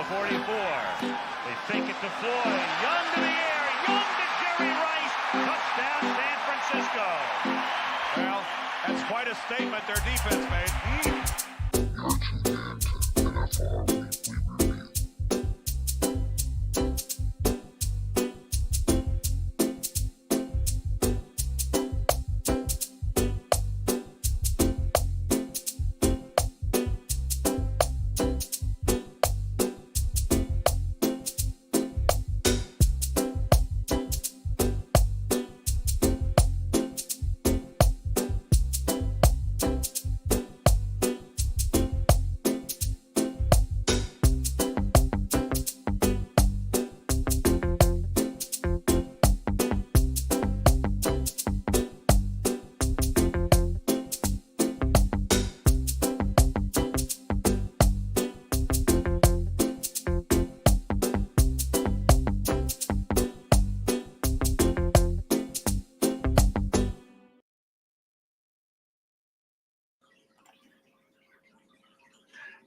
44. They fake it to Floyd. Young to the air. Young to Jerry Rice. Touchdown, San Francisco. Well, that's quite a statement their defense made.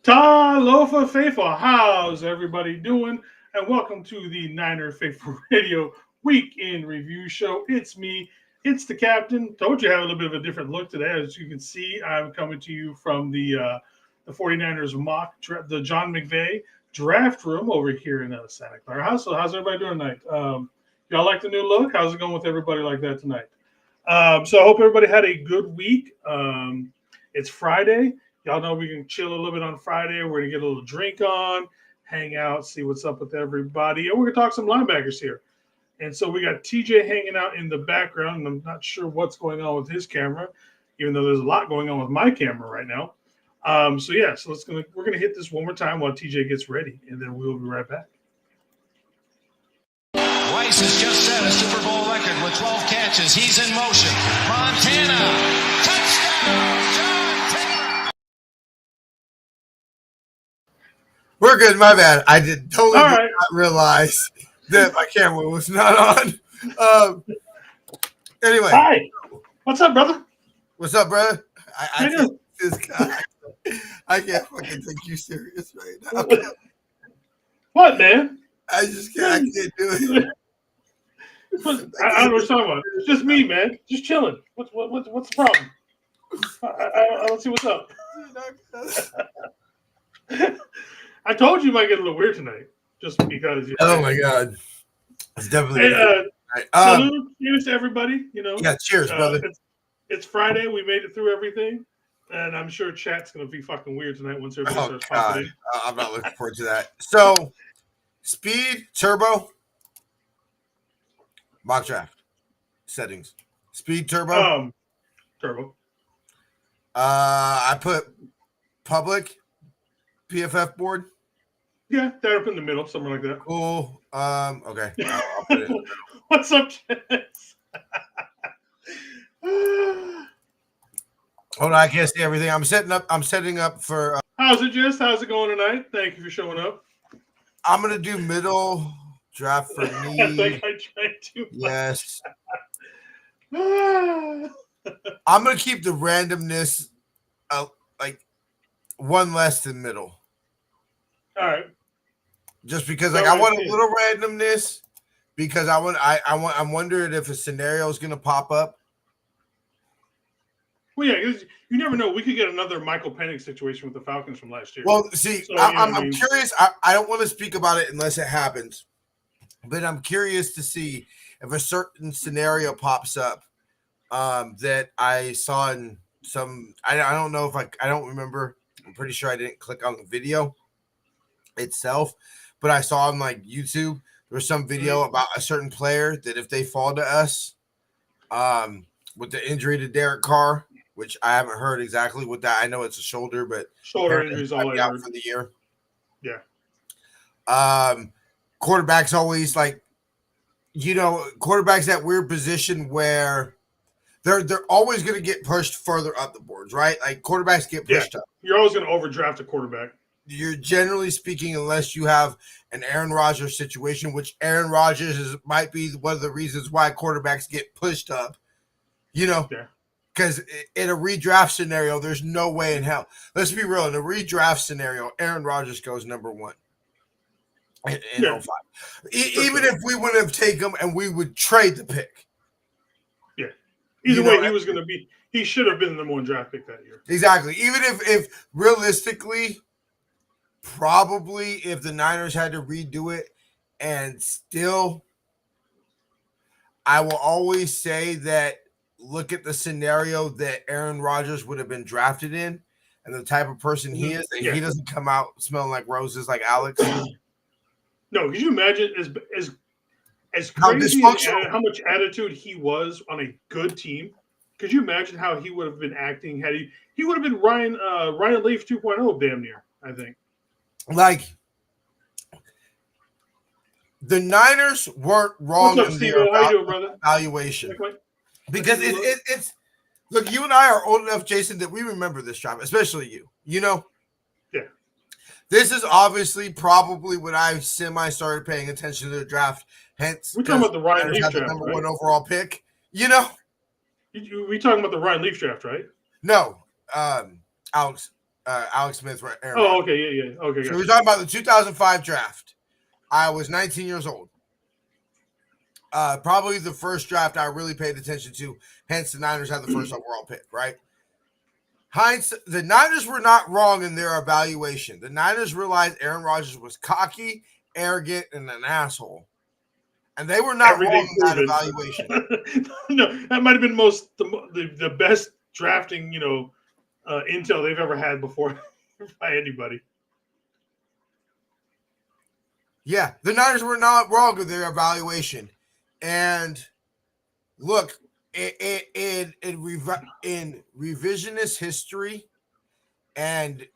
Talofa Faithful, how's everybody doing? And welcome to the Niner Faithful Radio Week in Review Show. It's me, it's the captain. Told you I have a little bit of a different look today. As you can see, I'm coming to you from the 49ers mock, the John McVay draft room over here in Santa Clara. How's everybody doing tonight? Y'all like the new look? How's it going with everybody like that tonight? So I hope everybody had a good week. It's Friday. Y'all know we can chill a little bit on Friday. We're going to get a little drink on, hang out, see what's up with everybody. And we're going to talk some linebackers here. And so we got TJ hanging out in the background, and I'm not sure what's going on with his camera, even though there's a lot going on with my camera right now. So we're going to hit this one more time while TJ gets ready, and then we'll be right back. Rice has just set a Super Bowl record with 12 catches. He's in motion. Montana, touchdown, John Taylor. We're good. My bad. I did not realize that my camera was not on. Anyway. Hi. What's up, brother? What's up, brother? I can't, this guy. I can't fucking take you serious right now. What, man? I just can't. I can't do it. I don't know what you're talking about. It's just me, man. Just chilling. What's the problem? I don't see what's up. I told you might get a little weird tonight, just because. Oh my god, it's definitely. Hey, salute, cheers to everybody. Yeah, cheers, brother. It's Friday. We made it through everything, and I'm sure chat's gonna be fucking weird tonight once everybody starts popping in. I'm not looking forward to that. So, speed, turbo, mock draft settings. Speed, turbo. Turbo. I put public. PFF board? Yeah, they're up in the middle, somewhere like that. Cool. Okay. I'll put it in the middle. What's up, Chance? Hold on, I can't see everything. I'm setting up for. How's it, Jess? How's it going tonight? Thank you for showing up. I'm gonna do middle draft for me. I think I tried too much. Yes. I'm gonna keep the randomness, like one less than middle. All right. Just because, I want a little randomness, because I'm wondering if a scenario is going to pop up. Well, yeah, you never know. We could get another Michael Penix situation with the Falcons from last year. Well, see, I'm curious. I don't want to speak about it unless it happens, but I'm curious to see if a certain scenario pops up that I saw in some. I don't know if I don't remember. I'm pretty sure I didn't click on the video itself, but I saw on like YouTube there was some video about a certain player that if they fall to us with the injury to Derek Carr, which I haven't heard exactly what that. I know it's a shoulder, but shoulder injuries all out for the year. Yeah. Quarterbacks always quarterbacks that weird position where they're always going to get pushed further up the boards, right? Like quarterbacks get pushed up. You're always going to overdraft a quarterback. You're generally speaking, unless you have an Aaron Rodgers situation, which Aaron Rodgers might be one of the reasons why quarterbacks get pushed up, because in a redraft scenario, there's no way in hell. Let's be real. In a redraft scenario, Aaron Rodgers goes number one. in 05. Even if we would have taken him and we would trade the pick. Yeah. Either way, he was going to be. He should have been the number 1 draft pick that year. Exactly. Even if realistically, probably if the Niners had to redo it, and still, I will always say that look at the scenario that Aaron Rodgers would have been drafted in, and the type of person he is, and he doesn't come out smelling like roses like Alex. No, could you imagine as crazy and how much attitude he was on a good team? Could you imagine how he would have been acting had he would have been Ryan Leaf 2.0 damn near, I think. Like the Niners weren't wrong in their evaluation. Because it's look, you and I are old enough, Jason, that we remember this draft, especially you. You know? Yeah. This is obviously probably when I started paying attention to the draft. Hence, we're talking about the Ryan Leaf draft, the number 1 overall pick. You know? We talking about the Ryan Leaf draft, right? No. Alex Smith. Okay, yeah. Okay. So we're talking about the 2005 draft. I was 19 years old. Probably the first draft I really paid attention to. Hence, the Niners had the first overall pick, right? The Niners were not wrong in their evaluation. The Niners realized Aaron Rodgers was cocky, arrogant, and an asshole. And they were not wrong in that evaluation. No, that might have been the best drafting, intel they've ever had before by anybody. Yeah, the Niners were not wrong with their evaluation. And look, in revisionist history, and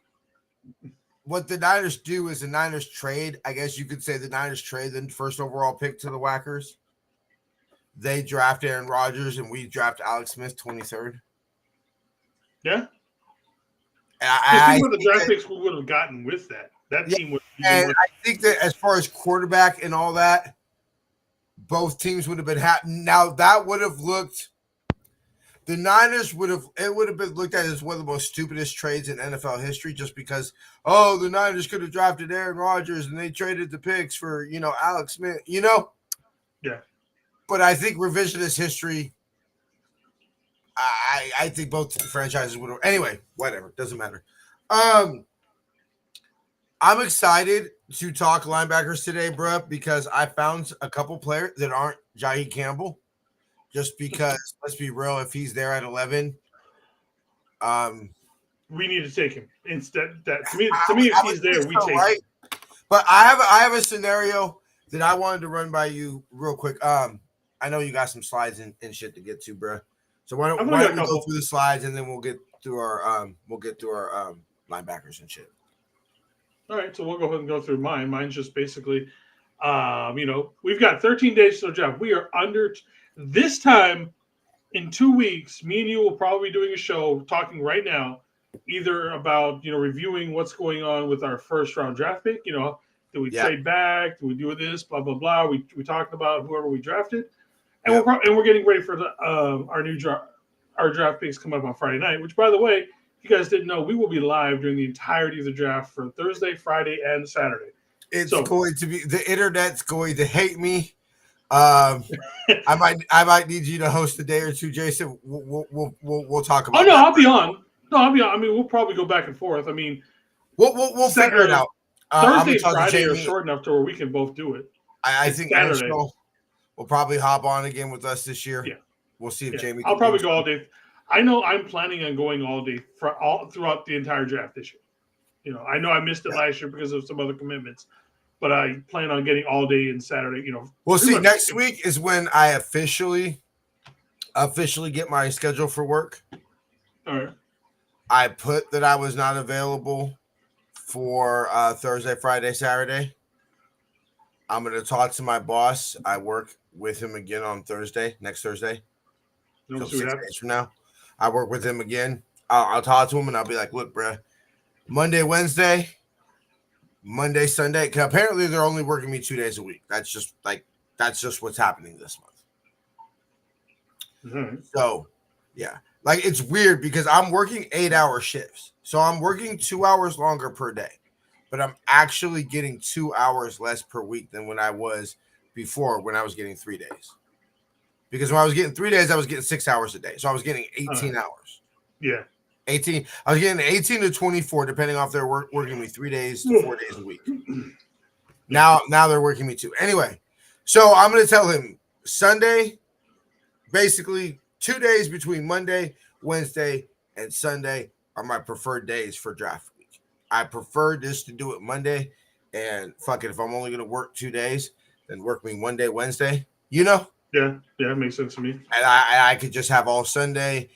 what the Niners do is the Niners trade. I guess you could say the Niners trade the first overall pick to the Whackers. They draft Aaron Rodgers, and we draft Alex Smith 23rd. Yeah. I think the draft picks we would have gotten with that team would. And I think that as far as quarterback and all that, both teams would have been happy. Now that would have looked. The Niners would have been looked at as one of the most stupidest trades in NFL history, just because the Niners could have drafted Aaron Rodgers and they traded the picks for Alex Smith, Yeah. But I think revisionist history. I think both franchises would have. Anyway, whatever, doesn't matter. I'm excited to talk linebackers today, bro, because I found a couple players that aren't Jahi Campbell. Just because, let's be real, if he's there at 11, we need to take him instead. That to me, if he's there, we take him. But I have a scenario that I wanted to run by you real quick. I know you got some slides and shit to get to, bro. So why don't we go through the slides and then we'll get through our linebackers and shit. All right, so we'll go ahead and go through mine. Mine's just basically, we've got 13 days to the draft. We are under. This time, in 2 weeks, me and you will probably be doing a show talking right now, either about, reviewing what's going on with our first round draft pick. Do we trade back? Do we do this? Blah, blah, blah. We talked about whoever we drafted. And we're getting ready for our draft picks come up on Friday night, which, by the way, if you guys didn't know, we will be live during the entirety of the draft for Thursday, Friday, and Saturday. It's going to be, the internet's going to hate me. I might need you to host a day or two, Jason. We'll talk about. I'll be on. I mean, we'll probably go back and forth. I mean, we'll figure it out. Thursday and Friday are short enough to where we can both do it. I think Saturday will probably hop on again with us this year. Yeah, we'll see if Jamie. I'll probably go all day. I know I'm planning on going all day throughout the entire draft this year. I know I missed it last year because of some other commitments. But I plan on getting all day and Saturday, We'll see. Next week is when I officially get my schedule for work. All right. I put that I was not available for Thursday, Friday, Saturday. I'm going to talk to my boss. I work with him again on next Thursday. So 6 days from now. I work with him again. I'll talk to him and I'll be like, look, bro, Monday, Wednesday, Monday, Sunday. Cause apparently they're only working me 2 days a week. That's just what's happening this month. Mm-hmm. So, yeah, like it's weird because I'm working 8-hour shifts. So I'm working 2 hours longer per day. but I'm actually getting 2 hours less per week than when I was before when I was getting 3 days. Because when I was getting 3 days, I was getting 6 hours a day. So I was getting 18 hours. Yeah. 18. I was getting 18 to 24, depending on if they're working me 3 days to 4 days a week. Now they're working me 2. Anyway, so I'm going to tell him Sunday, basically 2 days between Monday, Wednesday, and Sunday are my preferred days for draft week. I prefer just to do it Monday, and fuck it, if I'm only going to work 2 days, then work me Monday, Wednesday, Yeah, it makes sense to me. And I could just have all Sunday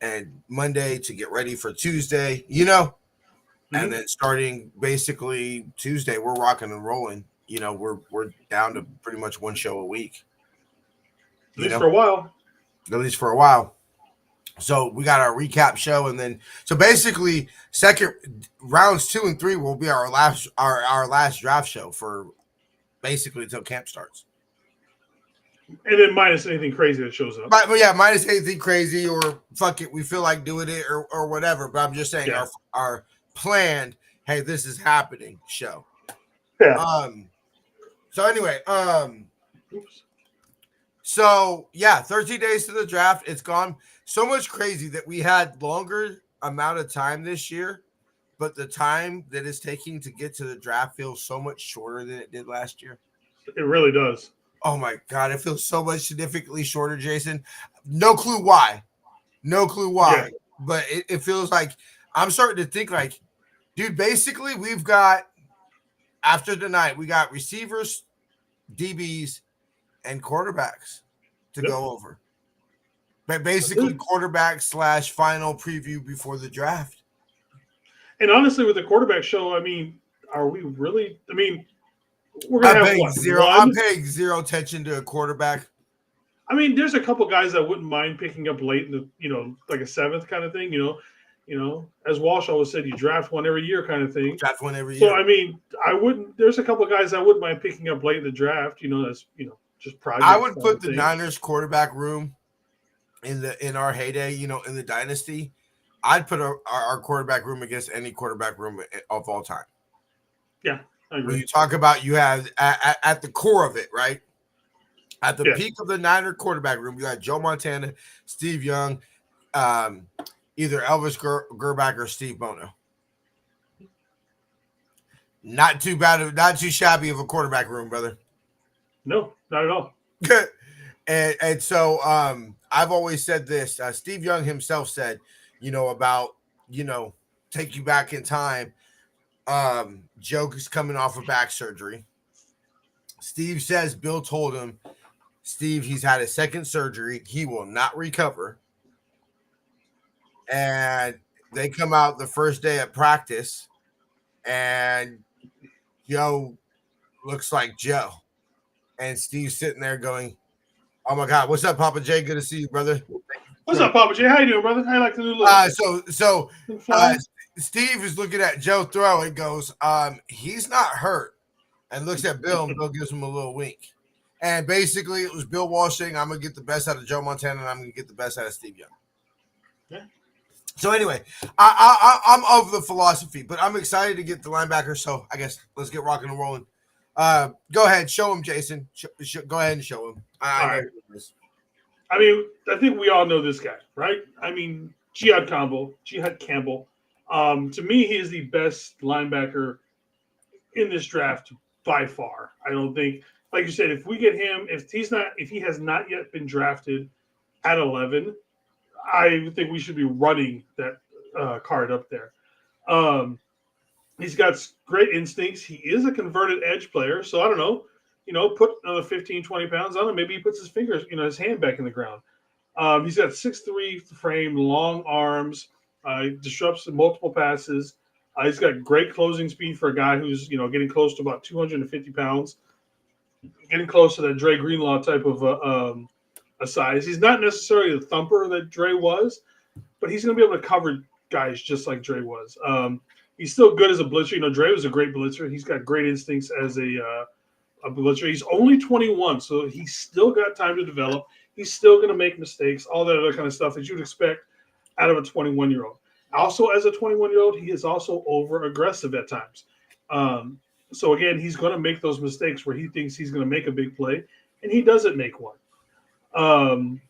and Monday to get ready for Tuesday, and then starting basically Tuesday, we're rocking and rolling. We're down to pretty much one show a week. At least for a while. At least for a while. So we got our recap show, and then so basically second rounds 2 and 3 will be our last draft show for basically until camp starts. And then minus anything crazy that shows up. But yeah, minus anything crazy or fuck it, we feel like doing it or whatever. But I'm just saying our planned, hey, this is happening show. Yeah. So anyway, so yeah, 13 days to the draft. It's gone so much crazy that we had longer amount of time this year, but the time that it's taking to get to the draft feels so much shorter than it did last year. It really does. Oh my God, it feels so much significantly shorter, Jason. No clue why. Yeah. But it feels like I'm starting to think like, dude, basically we've got, after tonight, we got receivers, DBs, and quarterbacks to go over. But basically quarterback / final preview before the draft. And honestly, with the quarterback show, I mean, are we really, we're going to have I'm paying zero attention to a quarterback. I mean, there's a couple guys I wouldn't mind picking up late in the, like a 7th kind of thing, as Walsh always said, you draft one every year kind of thing. Draft one every year. So, I mean, there's a couple guys I wouldn't mind picking up late in the draft, that's, just projects. I would put the Niners quarterback room in our heyday, in the dynasty. I'd put our quarterback room against any quarterback room of all time. Yeah. When you talk about, you have at the core of it, right? At the peak of the Niner quarterback room, you had Joe Montana, Steve Young, either Elvis Gerbach or Steve Bono. Not too bad, not too shabby of a quarterback room, brother. No, not at all. and so I've always said this. Steve Young himself said, about, take you back in time. Joe is coming off of back surgery. Steve says Bill told him, Steve, he's had a second surgery. He will not recover. And they come out the first day of practice, and Joe looks like Joe. And Steve's sitting there going, oh, my God, what's up, Papa J? Good to see you, brother. What's up, Papa J? How you doing, brother? How you like the new look? So Steve is looking at Joe throw and goes, he's not hurt, and looks at Bill, and Bill gives him a little wink. And basically it was Bill Walsh saying, I'm going to get the best out of Joe Montana, and I'm going to get the best out of Steve Young. Yeah. So anyway, I'm of the philosophy, but I'm excited to get the linebacker, so I guess let's get rocking and rolling. Go ahead, show him, Jason. Go ahead and show him. All right. I think we all know this guy, right? Jihad Campbell. To me, he is the best linebacker in this draft by far. I don't think, like you said, if we get him, if he has not yet been drafted at 11, I think we should be running that card up there. He's got great instincts. He is a converted edge player, so I don't know. Put another 15, 20 pounds on him. Maybe he puts his fingers, his hand back in the ground. He's got 6'3" frame, long arms. He disrupts multiple passes. He's got great closing speed for a guy who's, getting close to about 250 pounds, getting close to that Dre Greenlaw type of a size. He's not necessarily the thumper that Dre was, but he's going to be able to cover guys just like Dre was. He's still good as a blitzer. Dre was a great blitzer. He's got great instincts as a blitzer. He's only 21, so he's still got time to develop. He's still going to make mistakes, all that other kind of stuff that you'd expect out of a 21-year-old. Also, as a 21-year-old, he is also over-aggressive at times. So again, he's going to make those mistakes where he thinks he's going to make a big play, and he doesn't make one. Um,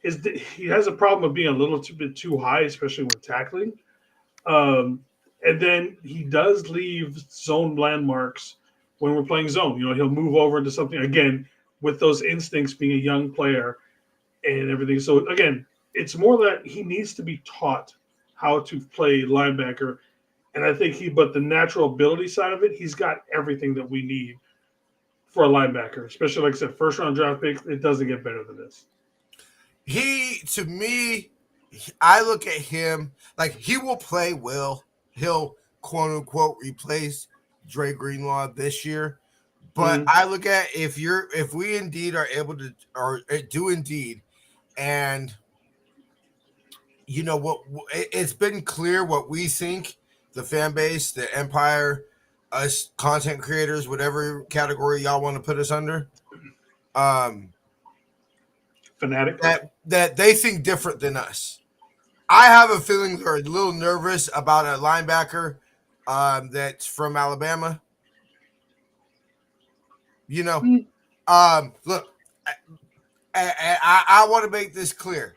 he has a problem of being a little bit too high, especially when tackling. And then he does leave zone landmarks when we're playing zone. He'll move over into something again with those instincts, being a young player and everything. So again, it's more that he needs to be taught how to play linebacker. And I think but the natural ability side of it, he's got everything that we need for a linebacker, especially like I said, first round draft pick. It doesn't get better than this. To me, I look at him like he will play well. He'll quote unquote replace Dre Greenlaw this year. But I look at if we indeed are able to, or do indeed, and what it's been clear what we think, the fan base, the empire, us content creators, whatever category y'all want to put us under, fanatic, that they think different than us. I have a feeling they're a little nervous about a linebacker that's from Alabama. Look, I want to make this clear.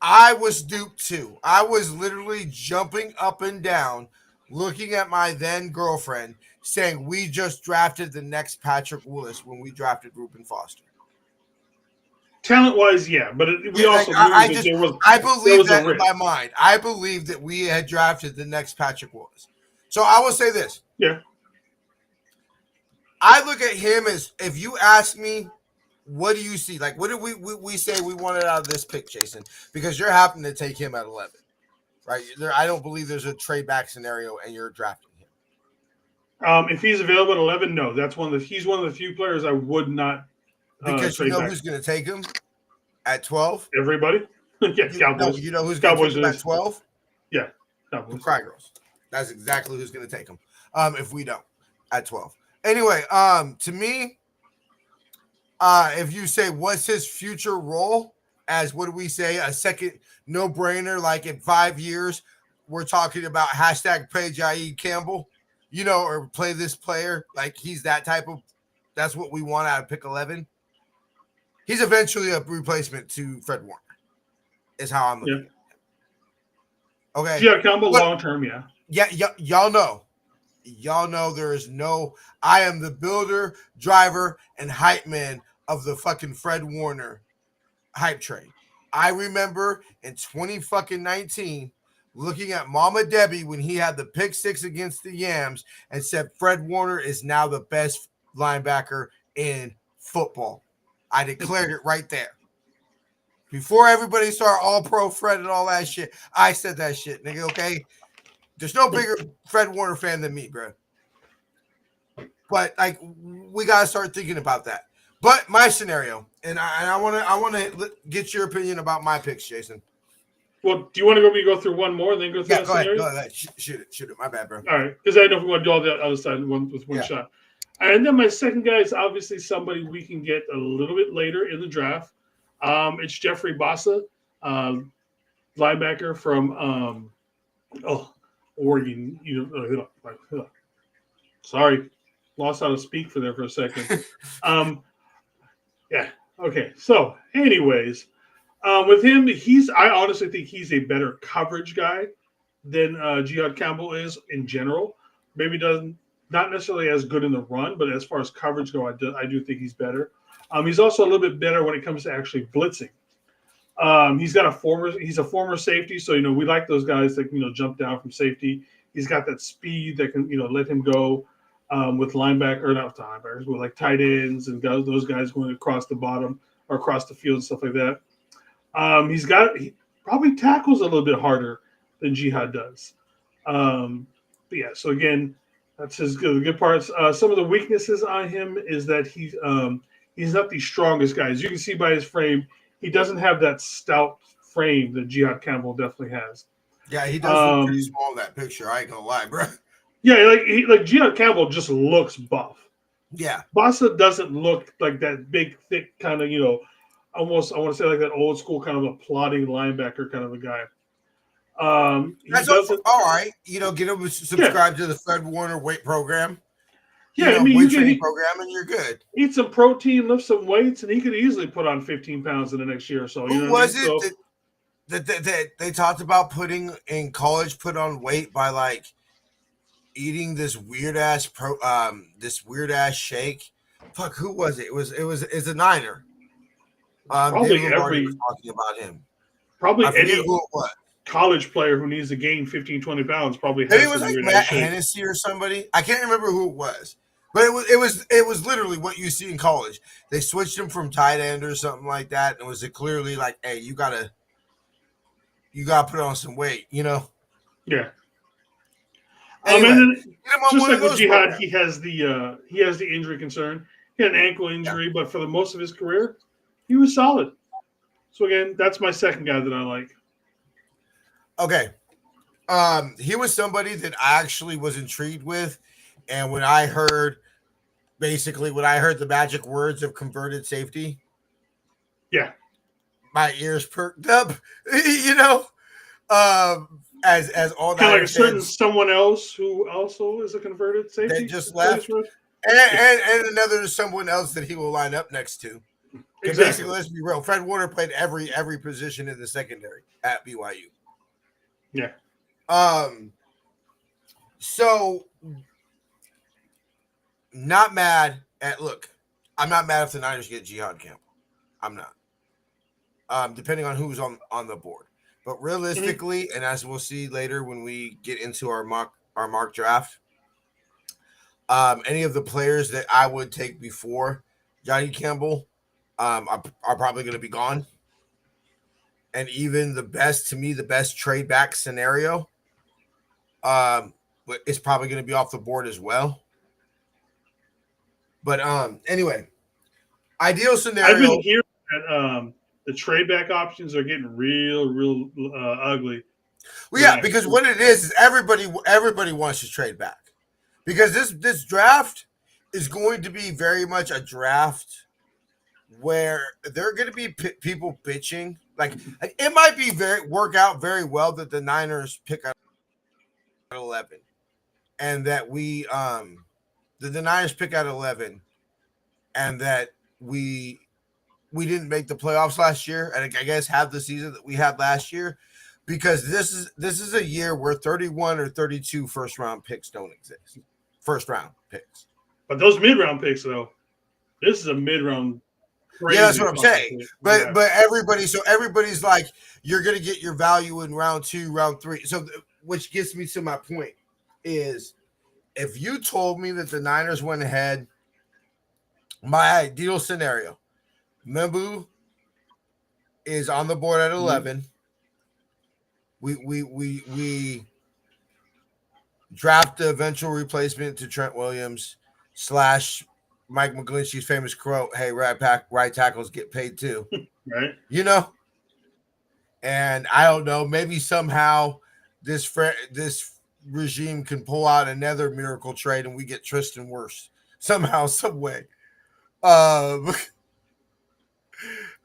I was duped too. I was literally jumping up and down, looking at my then girlfriend, saying we just drafted the next Patrick Willis when we drafted Reuben Foster. Talent-wise, yeah, but we also I believe that in my mind. I believe that we had drafted the next Patrick Willis. So I will say this. Yeah. I look at him as, if you ask me, what do you see? Like, what did we say we wanted out of this pick, Jason? Because you're happening to take him at 11, right? I don't believe there's a trade back scenario, and you're drafting him. If he's available at 11, no. He's one of the few players I would not. Because you know who's going to take him at 12? Everybody. Yeah, Cowboys. You know who's going to take him at 12? Yeah, Cowboys. The Cry Girls. That's exactly who's going to take him. If we don't at 12. Anyway, to me, if you say what's his future role as, what do we say, a second no-brainer, like in 5 years, we're talking about hashtag pay Jair Campbell, or play this player. Like he's that type of, that's what we want out of pick 11. He's eventually a replacement to Fred Warner, is how I'm looking at it. Okay. Yeah, Campbell long term, yeah. Yeah, y'all know there is no, I am the builder, driver, and hype man of the fucking Fred Warner hype train. I remember in 2019 looking at Mama Debbie when he had the pick 6 against the Yams and said Fred Warner is now the best linebacker in football. I declared it right there. Before everybody started all pro Fred and all that shit, I said that shit, nigga, okay? There's no bigger Fred Warner fan than me, bro. But like, we gotta start thinking about that. But my scenario, and I want to get your opinion about my picks, Jason. Well, do you want to go through one more and then go through that scenario? Go ahead. Shoot it. My bad, bro. All right, because I know if we want to do all the other side with one shot. And then my second guy is obviously somebody we can get a little bit later in the draft. It's Jeffrey Bassa, linebacker from Oregon. Sorry, lost how to speak for there for a second. Yeah. Okay. So, anyways, with him, I honestly think he's a better coverage guy than Jihad Campbell is in general. Maybe not necessarily as good in the run, but as far as coverage go, I do think he's better. He's also a little bit better when it comes to actually blitzing. He's a former safety, so we like those guys that jump down from safety. He's got that speed that can let him go with linebackers, with like tight ends and those guys going across the bottom or across the field and stuff like that. He probably tackles a little bit harder than Jihad does. But yeah, so again, that's his good parts. Some of the weaknesses on him is that he's not the strongest guy. As you can see by his frame, he doesn't have that stout frame that Jihad Campbell definitely has. Yeah, he does look pretty small in that picture. I ain't gonna lie, bro. Yeah, like Jihad Campbell just looks buff. Yeah, Bassa doesn't look like that big, thick kind of almost I want to say like that old school kind of a plodding linebacker kind of a guy. He That's doesn't. all right. You know, get him to subscribe to the Fred Warner weight program. Yeah, you know, I mean, weight training program, and you're good. Eat some protein, lift some weights, and he could easily put on 15 pounds in the next year or so. Who was it that they talked about putting in college, put on weight by like eating this weird ass shake? Fuck, who was it? It's a Niner. Probably David Lombardi was talking about him. Probably I forget any who it was. college player who needs to gain 15, 20 pounds probably has. Maybe it was like Matt Hennessy or somebody. I can't remember who it was. But it was literally what you see in college. They switched him from tight end or something like that, and it was clearly like, hey, you gotta put on some weight, you know? Yeah. Anyway, and then, just like with Jihad, he has the injury concern. He had an ankle injury, but for the most of his career, he was solid. So again, that's my second guy that I like. Okay. He was somebody that I actually was intrigued with, and when I heard the magic words of converted safety, yeah, my ears perked up, you know. As all kind of like a certain someone else who also is a converted safety that just left, and another someone else that he will line up next to. Because basically, let's be real, Fred Warner played every position in the secondary at BYU. Yeah. So not mad at I'm not mad if the Niners get Jihad Campbell. I'm not. Depending on who's on the board. But realistically, and as we'll see later when we get into our mock draft, any of the players that I would take before Johnny Campbell are probably going to be gone. And even the best trade back scenario is probably going to be off the board as well. But anyway, ideal scenario. I've been hearing that the trade back options are getting real ugly. Well, yeah, because what it is everybody wants to trade back. Because this draft is going to be very much a draft where there are going to be people bitching. Like it might be work out very well that the Niners pick at 11, and that the Niners pick at 11, and that we didn't make the playoffs last year, and I guess have the season that we had last year, because this is a year where 31 or 32 first round picks don't exist. First round picks, but those mid round picks though, this is a mid round. Yeah, that's what I'm saying. But everybody's like, you're gonna get your value in round 2, round 3. So which gets me to my point is, if you told me that the Niners went ahead, my ideal scenario, Membu is on the board at 11. We draft the eventual replacement to Trent Williams / Mike McGlinchey's famous quote, "Hey, right tackles get paid too." Right. You know? And I don't know, maybe somehow this regime can pull out another miracle trade and we get Tristan Wirfs somehow, some way.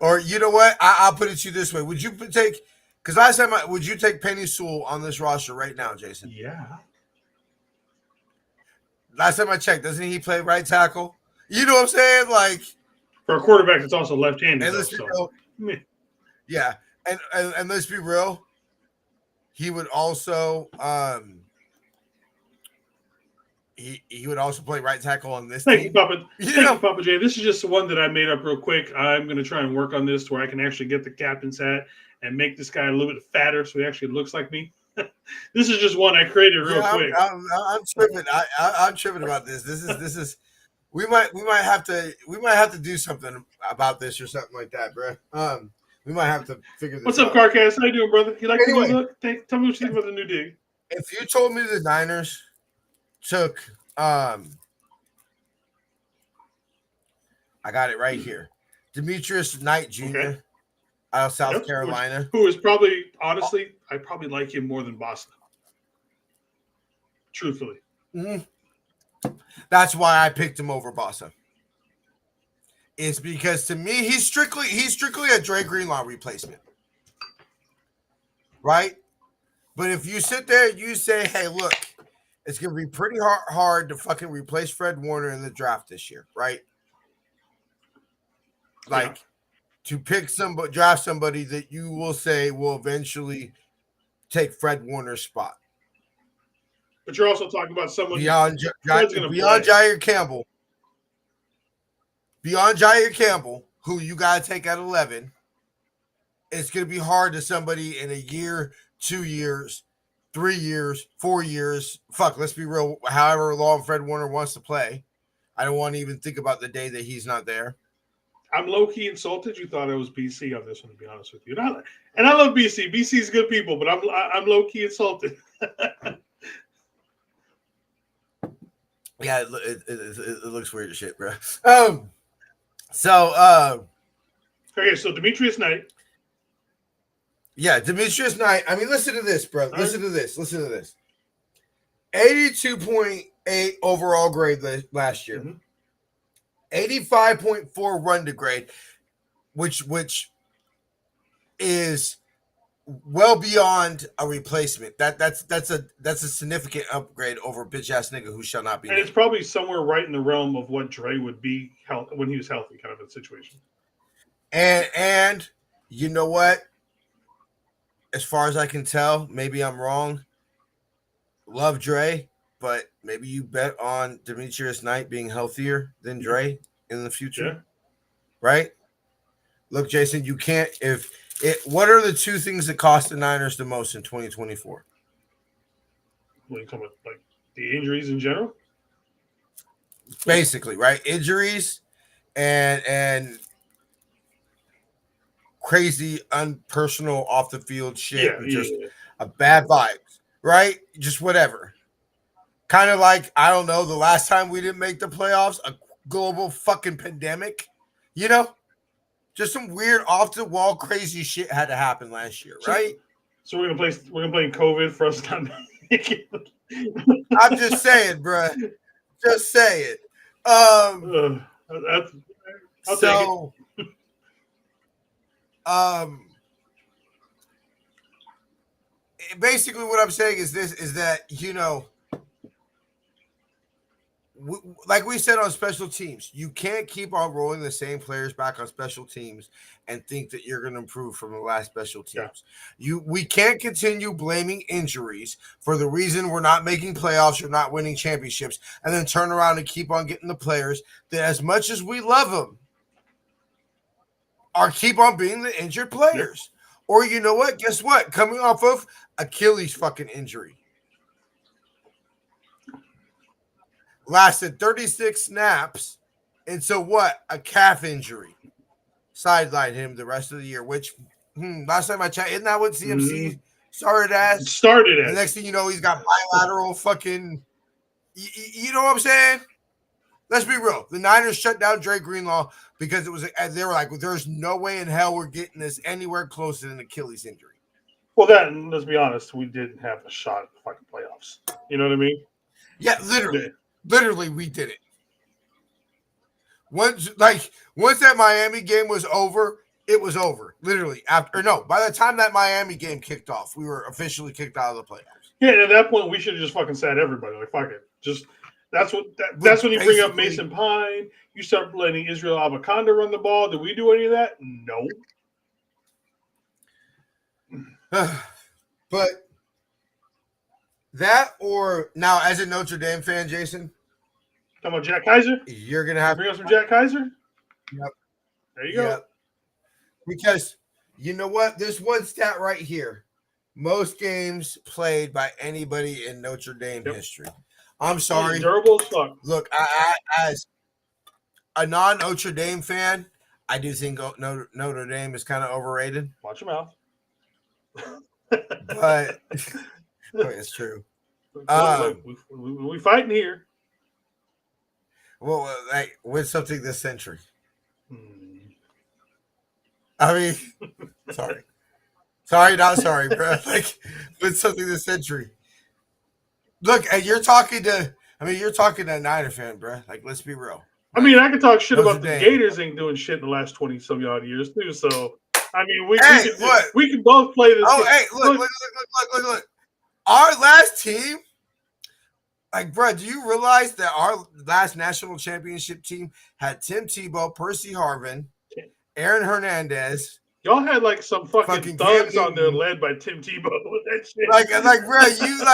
Or you know what? I'll put it to you this way. Would you take, because last time, would you take Penny Sewell on this roster right now, Jason? Yeah. Last time I checked, doesn't he play right tackle? You know what I'm saying? Like, for a quarterback that's also left-handed. And let's be real. Yeah. And let's be real. He would also he would also play right tackle on this team. Thank you, Papa J. This is just the one that I made up real quick. I'm going to try and work on this to where I can actually get the captain's hat and make this guy a little bit fatter so he actually looks like me. This is just one I created real quick. I'm tripping. I'm tripping about this. This is we might have to do something about this or something like that, bro. We might have to figure this out. What's up, Carcass? How you doing, brother? You like the new look? Tell me what you think about the new dig. If you told me the Niners took I got it right here. Demetrius Knight Jr. Out of South Carolina. Who is probably, honestly, I probably like him more than Boston. Truthfully. Mm-hmm. That's why I picked him over Bossa. It's because to me, he's strictly a Dre Greenlaw replacement. Right? But if you sit there and you say, hey, look, it's going to be pretty hard to fucking replace Fred Warner in the draft this year, right? Like, to pick somebody, draft somebody that you will say will eventually take Fred Warner's spot. But you're also talking about someone beyond Jair Campbell. Beyond Jair Campbell, who you got to take at 11, it's going to be hard to somebody in a year, 2 years, 3 years, 4 years. Fuck, let's be real. However long Fred Warner wants to play. I don't want to even think about the day that he's not there. I'm low-key insulted. You thought it was BC on this one, to be honest with you. And I love BC. BC's good people, but I'm low-key insulted. Yeah, it looks weird as shit, bro. Okay, so Demetrius Knight. Yeah, Demetrius Knight. I mean, listen to this, bro. Listen to this. 82.8 overall grade last year. Mm-hmm. 85.4 run to grade, which is well beyond a replacement. That's a significant upgrade over a bitch ass nigga who shall not be. And it's probably somewhere right in the realm of what Dre would be when he was healthy, kind of a situation. And you know what? As far as I can tell, maybe I'm wrong. Love Dre, but maybe you bet on Demetrius Knight being healthier than Dre in the future, right? Look, Jason, you can't. What are the two things that cost the Niners the most in 2024? What are you talking about? Like the injuries in general? Basically, right? Injuries and crazy, unpersonal, off the field shit, a bad vibes, right? Just whatever. Kind of like, I don't know, the last time we didn't make the playoffs, a global fucking pandemic, just some weird off the wall crazy shit had to happen last year, right? So we're gonna play COVID for us not making it. I'm just saying, bro. Just saying. Basically what I'm saying is that like we said on special teams, you can't keep on rolling the same players back on special teams and think that you're going to improve from the last special teams. Yeah. We can't continue blaming injuries for the reason we're not making playoffs or not winning championships, and then turn around and keep on getting the players that, as much as we love them, are keep on being the injured players. Yeah. Or you know what? Guess what? Coming off of Achilles fucking injury. Lasted 36 snaps. And so what? A calf injury. Sidelined him the rest of the year, which last time I checked, isn't that what CMC started as? The next thing you know, he's got bilateral fucking, you know what I'm saying? Let's be real. The Niners shut down Dre Greenlaw because they were like, well, there's no way in hell we're getting this anywhere close to an Achilles injury. Well, then, let's be honest, we didn't have a shot at the fucking playoffs. You know what I mean? Yeah, literally. Literally, we did it. Once that Miami game was over, it was over. Literally. By the time that Miami game kicked off, we were officially kicked out of the playoffs. Yeah, and at that point, we should have just fucking sat everybody. Like, fuck it. That's when you bring up Mason Pine. You start letting Israel Abakanda run the ball. Did we do any of that? No. But that, or now as a Notre Dame fan, Jason, talking about Jack Kaiser, you're gonna have bring up some Jack Kaiser. Yep. There you go. Yep. Because you know what? There's one stat right here: most games played by anybody in Notre Dame history. I'm sorry. Durable as fuck. Look, I as a non-Notre Dame fan, I do think Notre Dame is kind of overrated. Watch your mouth. But it's true. We fighting here. Well, like with something this century. I mean, sorry, not sorry, bro. Like with something this century. Look, and you're talking to a Niner fan, bro. Like, let's be real. I mean, I can talk shit about the Gators ain't doing shit in the last 20 some odd years too. So, I mean, we can both play this. Oh, hey, look. our last team, like, bro, do you realize that our last national championship team had Tim Tebow, Percy Harvin, Aaron Hernandez? Y'all had like some fucking thugs on there led by Tim Tebow with that shit. Like, bro, you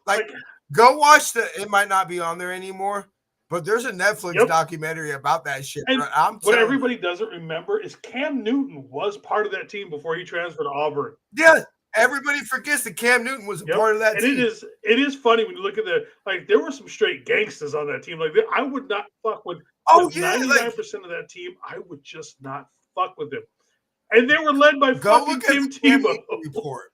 like go watch it might not be on there anymore, but there's a Netflix documentary about that shit. And bro. what everybody doesn't remember is Cam Newton was part of that team before he transferred to Auburn. Yeah, everybody forgets that Cam Newton was a part of that team. It is funny when you look at there were some straight gangsters on that team. Like, I would not fuck with 99% of that team. I would just not fuck with them. And they were led by fucking Tim Tebow. Report.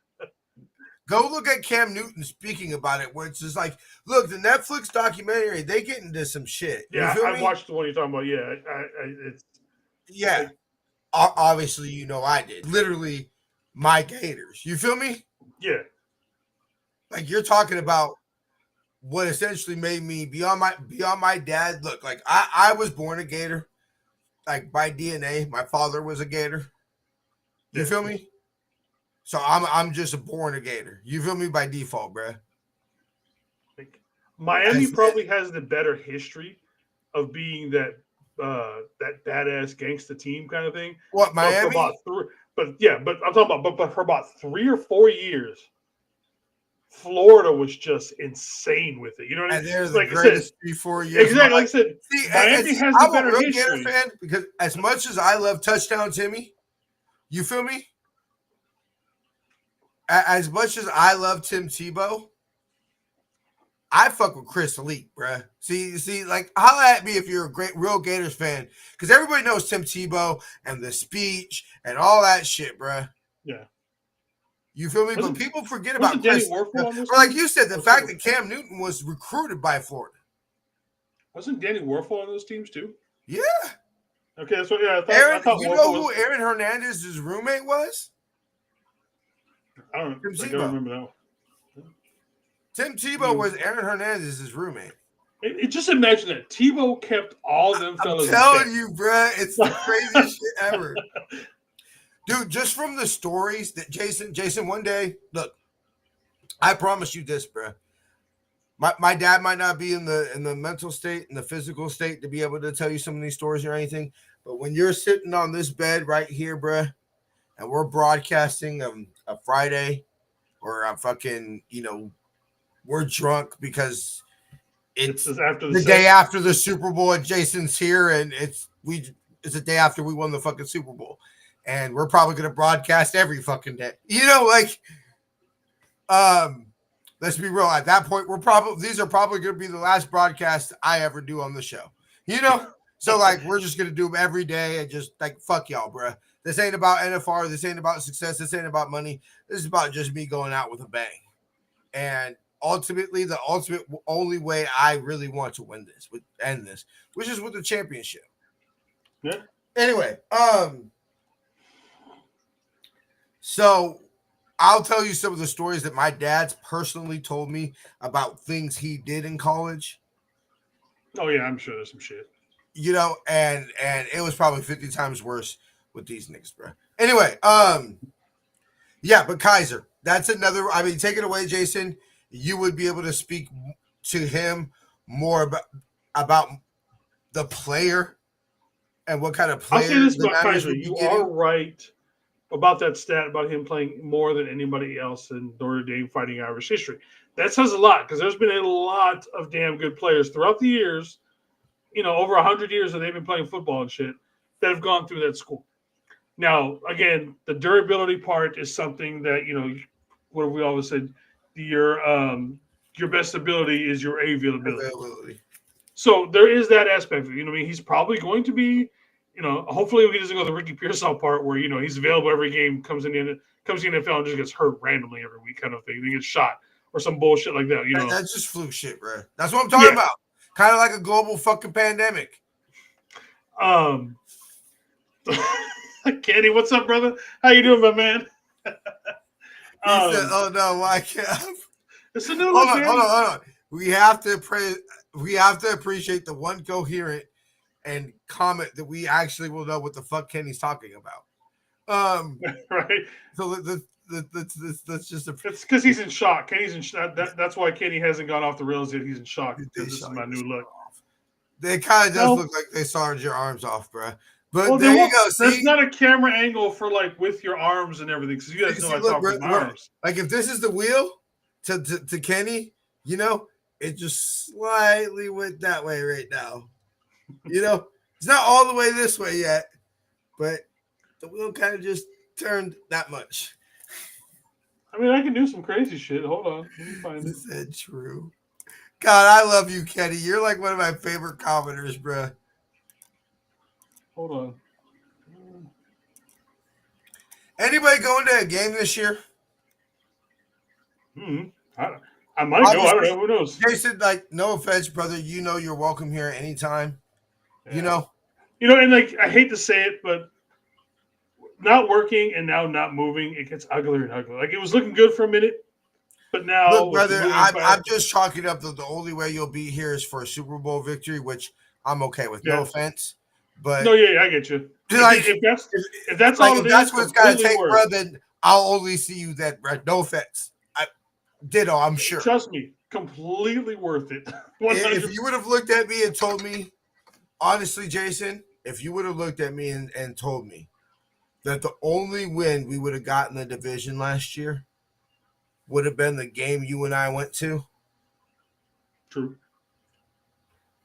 Go look at Cam Newton speaking about it, where it's just like, look, the Netflix documentary, they get into some shit. Yeah, I watched the one you're talking about. Yeah, it's obviously, you know, I did. Literally, my Gators. You feel me? Yeah. Like, you're talking about what essentially made me beyond my dad. Look, like I was born a Gator, like by DNA. My father was a Gator. You feel me? So I'm just a born a Gator. You feel me by default, bro. Like, Miami probably has the better history of being that badass gangster team kind of thing. What, Miami? But I'm talking about but for about 3 or 4 years, Florida was just insane with it. You know what I mean? They're the greatest 3-4 years. Exactly. Like I said, Miami has the better history. I'm a real Gator fan because as much as I love Touchdown Timmy, you feel me? As much as I love Tim Tebow, I fuck with Chris Elite, bruh. See, like, holla at me if you're a real Gators fan, because everybody knows Tim Tebow and the speech and all that shit, bruh. Yeah. You feel me? But people forget about Chris. Like you said, the fact that Cam Newton was recruited by Florida. Wasn't Danny Warfel on those teams too? Yeah. Okay, that's what. Yeah, I thought you know who Aaron Hernandez's roommate was? I don't remember that one. Tim Tebow was Aaron Hernandez's roommate. Just imagine that Tebow kept all them fellas. I'm telling you, bruh, it's the craziest shit ever. Dude, just from the stories that Jason, one day, look, I promise you this, bruh. My dad might not be in the mental state, in the physical state to be able to tell you some of these stories or anything. But when you're sitting on this bed right here, bruh, and we're broadcasting a Friday or a fucking, we're drunk because it's the day after the Super Bowl and Jason's here and it's the day after we won the fucking Super Bowl. And we're probably going to broadcast every fucking day. Let's be real. At that point, these are probably going to be the last broadcasts I ever do on the show. So we're just going to do them every day and just fuck y'all, bro. This ain't about NFR. This ain't about success. This ain't about money. This is about just me going out with a bang. And ultimately, the only way I really want to end this, which is with the championship. Yeah. Anyway, so I'll tell you some of the stories that my dad's personally told me about things he did in college. Oh yeah, I'm sure there's some shit. And it was probably 50 times worse with these niggas, bro. Anyway, yeah, but Kaiser, that's another. I mean, take it away, Jason. You would be able to speak to him more about the player and what kind of player. I'll say this about Kaiser. You are right about that stat about him playing more than anybody else in Notre Dame Fighting Irish history. That says a lot because there's been a lot of damn good players throughout the years, over 100 years that they've been playing football and shit that have gone through that school. Now, again, the durability part is something that, what have we always said? Your best ability is your availability. So there is that aspect of it. He's probably going to be, hopefully he doesn't go the Ricky Pearsall part where, he's available every game, comes in the NFL and just gets hurt randomly every week kind of thing. He gets shot or some bullshit like that, That's just fluke shit, bro. That's what I'm talking about. Kind of like a global fucking pandemic. Kenny, what's up, brother? How you doing, my man? Said, "Oh no, why can't?" It's a new hold on. We have to appreciate the one coherent and comment that we actually will know what the fuck Kenny's talking about. Right. So the That's just a. It's because he's in shock. Kenny's in shock. That's why Kenny hasn't gone off the rails yet. He's in shock They because this is my new look. They kind of does look like they sawed your arms off, bro. But well, there you go. There's See, not a camera angle for like with your arms and everything because you guys know I talk with my arms. Like if this is the wheel to Kenny, you know, it just slightly went that way right now. You know, it's not all the way this way yet, but the wheel kind of just turned that much. I mean, I can do some crazy shit. Hold on, let me find it. Is that true? God, I love you, Kenny. You're like one of my favorite commenters, bro. Hold on. Anybody going to a game this year? I might go. I don't know. Who knows? Jason, like, no offense, brother. You know you're welcome here anytime. Yeah. You know, and like I hate to say it, but not working and now not moving, it gets uglier and uglier. Like it was looking good for a minute, but now, look, brother, I'm just chalking up that the only way you'll be here is for a Super Bowl victory, which I'm okay with. No offense, but no, yeah, I get you. Like, if that's all it is, that's what it's got to take, bro. Then I'll only see you then, bro. No offense. Ditto, I'm sure. Trust me, completely worth it. 100%. If you would have looked at me and told me, honestly, Jason, if you would have looked at me and told me that the only win we would have gotten the division last year would have been the game you and I went to. True.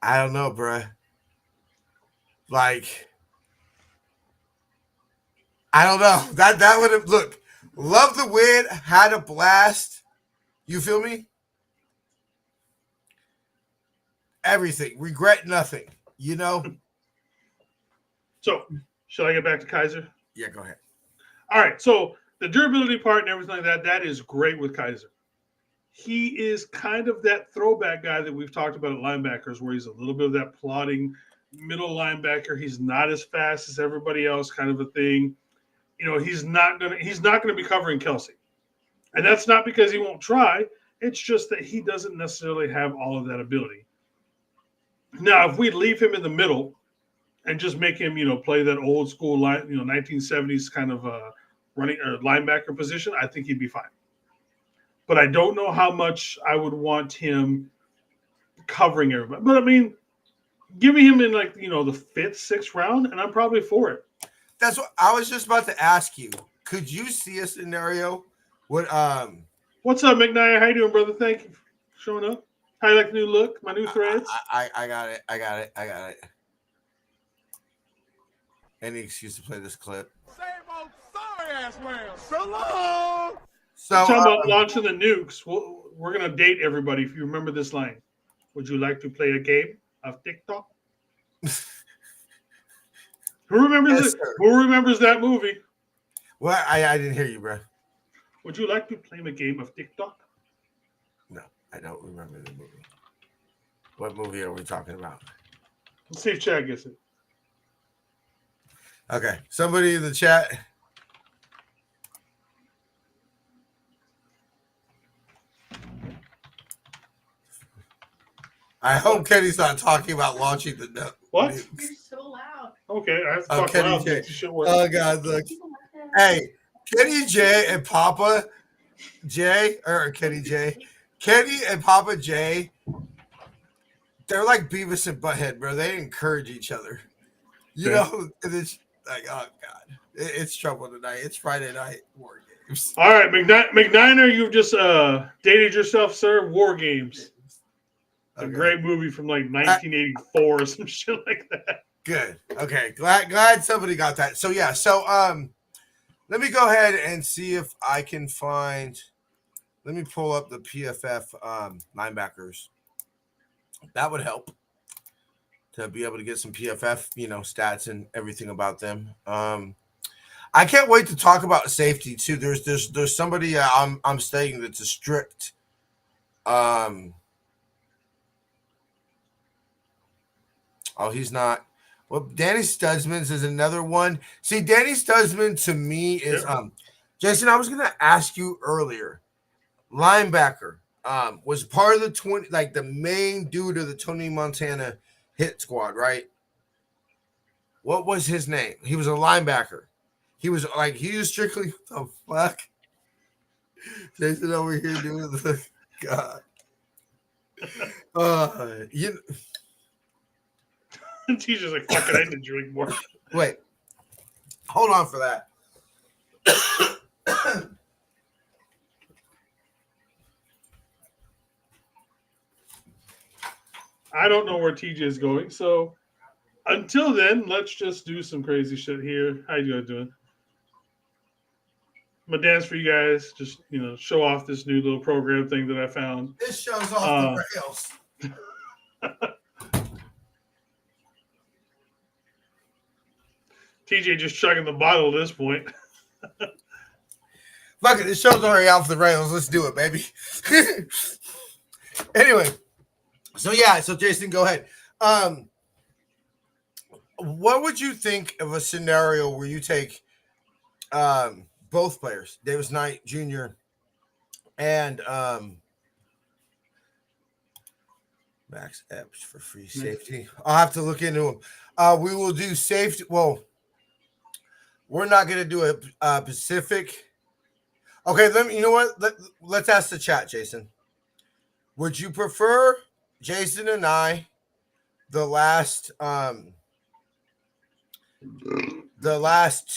I don't know, bro. Like, I don't know. That would have, look, love the win, had a blast. You feel me? Everything. Regret nothing. You know? So, should I get back to Kaiser? Yeah, go ahead. All right. So, the durability part and everything like that is great with Kaiser. He is kind of that throwback guy that we've talked about at linebackers where he's a little bit of that plodding middle linebacker. He's not as fast as everybody else kind of a thing. You know, he's not gonna be covering Kelsey. And that's not because he won't try. It's just that he doesn't necessarily have all of that ability. Now, if we leave him in the middle and just make him, play that old school 1970s kind of running or linebacker position, I think he'd be fine. But I don't know how much I would want him covering everybody. But I mean, giving him in the 5th, 6th round, and I'm probably for it. That's what I was just about to ask you. Could you see a scenario? What's up, McNair? How you doing, brother? Thank you for showing up. How you like the new look? My new threads? I got it. Any excuse to play this clip. Same old sorry ass man. So long. So talking about launching the nukes. We're gonna date everybody if you remember this line. Would you like to play a game of TikTok? Who remembers that movie? Well, I didn't hear you, bro. Would you like to play a game of TikTok? No, I don't remember the movie. What movie are we talking about? Let's see if Chad gets it. Okay, somebody in the chat. I hope Kenny's not talking about launching the what? You're so loud. Okay, I have to talk Kenny loud. J. Oh God, look. Hey, Kenny J and Papa J, or Kenny J. Kenny and Papa J, they're like Beavis and Butthead, bro. They encourage each other. You know, and it's like, oh, God. It's trouble tonight. It's Friday night war games. All right, McNiner, you've just dated yourself, sir. War Games. A great movie from 1984 or some shit like that. Good. Okay. Glad somebody got that. So yeah. So let me go ahead and see if I can find. Let me pull up the PFF linebackers. That would help to be able to get some PFF, stats and everything about them. I can't wait to talk about safety too. There's somebody I'm studying that's a strict. Oh, he's not. Well, Danny Studsman's is another one. See, Danny Studsman to me is Jason, I was gonna ask you earlier. Linebacker was part of the the main dude of the Tony Montana hit squad, right? What was his name? He was a linebacker. He was strictly the fuck. Jason over here doing the God. Teacher's like, fuck it, I need to drink more. Wait. Hold on for that. I don't know where TJ is going, so until then, let's just do some crazy shit here. How you guys doing? I'm gonna dance for you guys. Just show off this new little program thing that I found. This show's off the rails. TJ just chugging the bottle at this point. Fuck it, this show's already off the rails. Let's do it, baby. Anyway, so Jason, go ahead. What would you think of a scenario where you take both players, Davis Knight Jr. and Max Epps for free safety? I'll have to look into them. We will do safety. Well, we're not going to do a Pacific. Okay, you know what? Let's ask the chat, Jason. Would you prefer Jason and I the last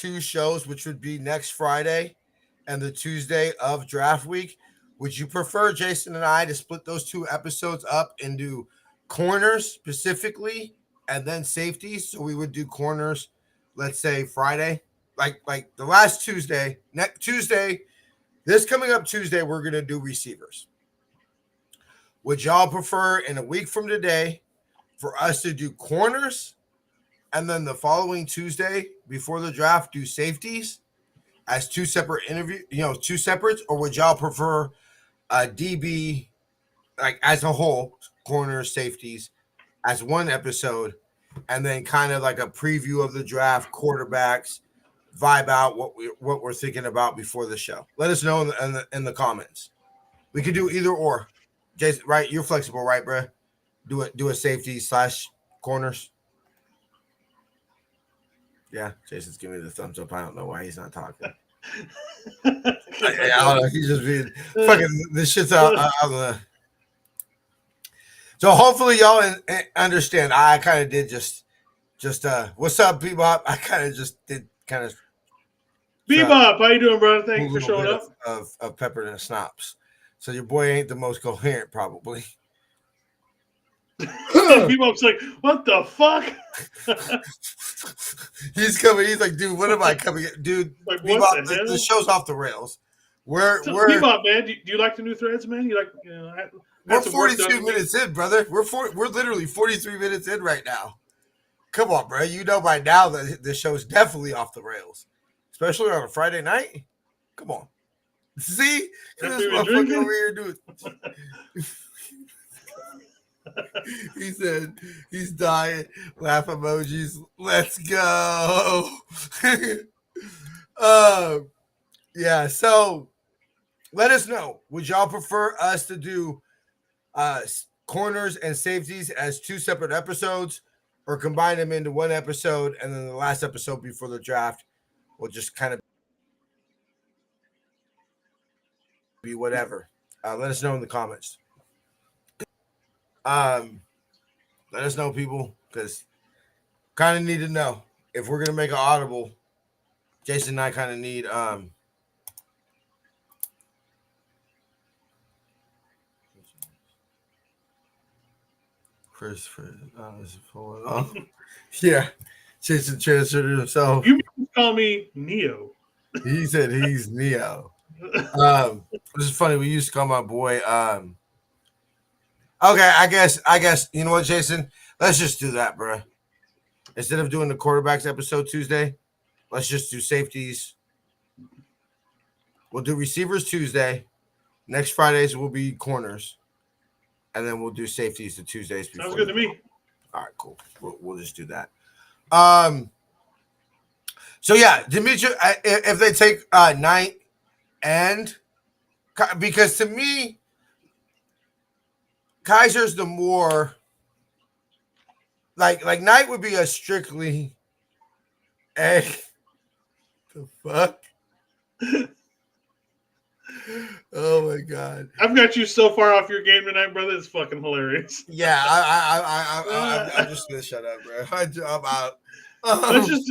two shows, which would be next Friday and the Tuesday of draft week? Would you prefer Jason and I to split those two episodes up and do corners specifically and then safeties? So we would do corners, let's say Friday, like the last Tuesday, next Tuesday, this coming up Tuesday, we're going to do receivers. Would y'all prefer in a week from today for us to do corners and then the following Tuesday before the draft do safeties as two separate two separates? Or would y'all prefer a DB like as a whole, corners, safeties as one episode, and then kind of like a preview of the draft, quarterbacks, vibe out what we're thinking about before the show? Let us know in the comments. We could do either or. Jason, right? You're flexible, right, bro? Do a safety / corners. Yeah, Jason's giving me the thumbs up. I don't know why he's not talking. I don't know. He's just being fucking this shit's out of the. So hopefully y'all understand. I kind of did just what's up, Bebop? I kind of just did kind of. Bebop, how you doing, brother? Thank you for showing up. Of pepper and schnapps. So your boy ain't the most coherent, probably. Bebop's like, what the fuck? He's coming. He's like, dude, what am I coming? Dude, like, Bebop, the show's off the rails. We're Bebop, man. Do you like the new threads, man? You like? We're 42 minutes in, brother. We're literally 43 minutes in right now. Come on, bro. You know by now that the show's definitely off the rails, especially on a Friday night. Come on. See? This motherfucker over here doing. He said he's dying. Laugh emojis. Let's go. Yeah. So let us know. Would y'all prefer us to do corners and safeties as two separate episodes, or combine them into one episode, and then the last episode before the draft will just kind of be whatever? Let us know in the comments. Let us know, people, because kind of need to know if we're gonna make an audible. Jason and I kind of need Chris yeah, Jason transferred himself. You call me Neo. He said he's Neo. This is funny. We used to call my boy. Okay, I guess you know what, Jason? Let's just do that, bro. Instead of doing the quarterbacks episode Tuesday, let's just do safeties. We'll do receivers Tuesday. Next Fridays will be corners, and then we'll do safeties the Tuesdays before. Sounds good to me. All right, cool. We'll just do that. So yeah, Dimitri, if they take Knight and because to me, Kaiser's the more like Knight would be a strictly the fuck. Oh my god! I've got you so far off your game tonight, brother. It's fucking hilarious. Yeah, I'm just gonna shut up, bro. I'm out. Let's just.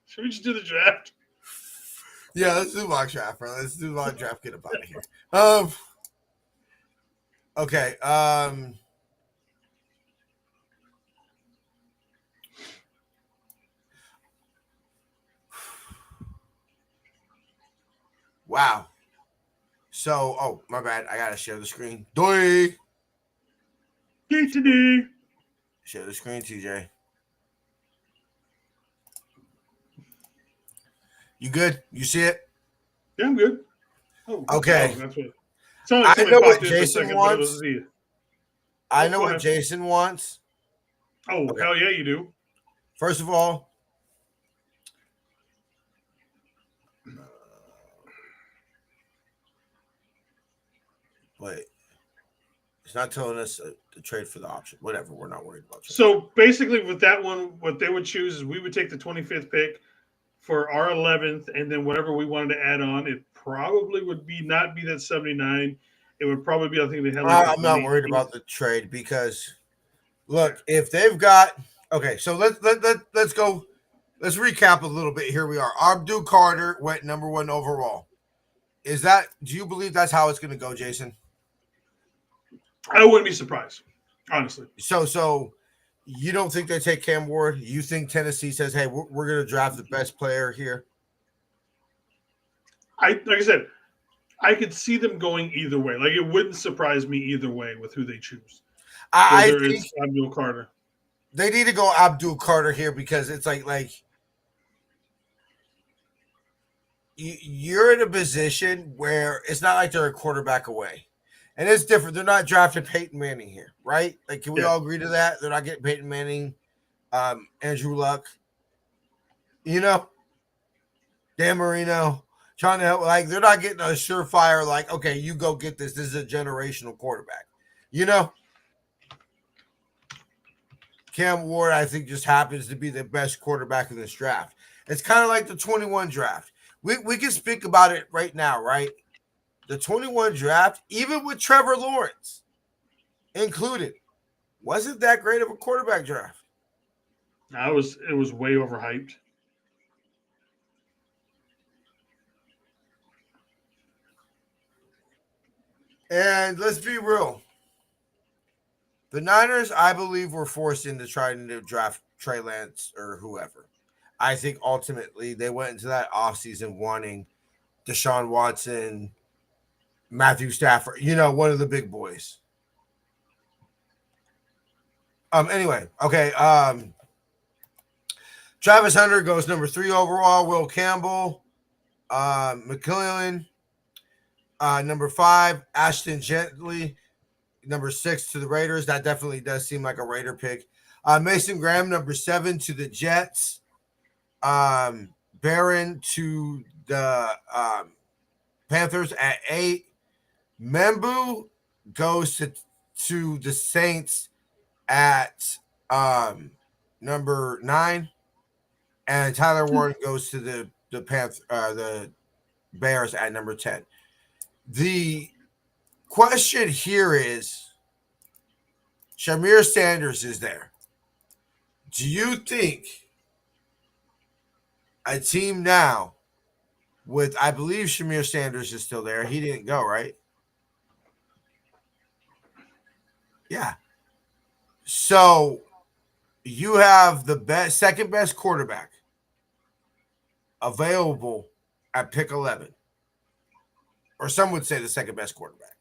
Should we just do the draft? Yeah, let's do mock draft, bro. Let's do mock draft. Get up out of here. Okay. Wow. So, oh my bad. I gotta share the screen. Doi. DTD. Share the screen, TJ. You good? You see it? Yeah, I'm good. Oh, okay. Oh, that's what. I know what Jason wants. I know what Jason wants. Oh, okay. Hell yeah, you do. First of all, wait. It's not telling us to trade for the option. Whatever. We're not worried about. So basically, with that one, what they would choose is we would take the 25th pick for our 11th, and then whatever we wanted to add on, it probably would not be that 79. It would probably be, I think they had. I'm not worried about the trade because, look, if they've got so let's go. Let's recap a little bit. Here we are. Abdul Carter went number 1 overall. Do you believe that's how it's going to go, Jason? I wouldn't be surprised, honestly. So you don't think they take Cam Ward? You think Tennessee says, "Hey, we're going to draft the best player here"? Like I said, I could see them going either way. Like, it wouldn't surprise me either way with who they choose. I think it's Abdul Carter. They need to go Abdul Carter here because it's like you're in a position where it's not like they're a quarterback away. And it's different. They're not drafting Peyton Manning here, right? Like, can we all agree to that? They're not getting Peyton Manning, Andrew Luck, Dan Marino, trying to help. Like, they're not getting a surefire, like, okay, you go get this. This is a generational quarterback. Cam Ward, I think, just happens to be the best quarterback in this draft. It's kind of like the 21 draft. We can speak about it right now, right? The 21 draft, even with Trevor Lawrence included, wasn't that great of a quarterback draft. It was way overhyped. And let's be real. The Niners, I believe, were forced into trying to draft Trey Lance or whoever. I think ultimately they went into that offseason wanting Deshaun Watson, Matthew Stafford, one of the big boys. Anyway, okay. Travis Hunter goes number 3 overall. Will Campbell, McClellan, number 5. Ashton Gently, number 6 to the Raiders. That definitely does seem like a Raider pick. Mason Graham, number 7 to the Jets. Barron to the Panthers at 8. Membu goes to the Saints at number 9, and Tyler Warren goes to the Bears at number 10. The question here is, Shamir Sanders is there. Do you think a team now with, I believe Shamir Sanders is still there. He didn't go, right? Yeah. So you have the second best quarterback available at pick 11. Or some would say the second best quarterback.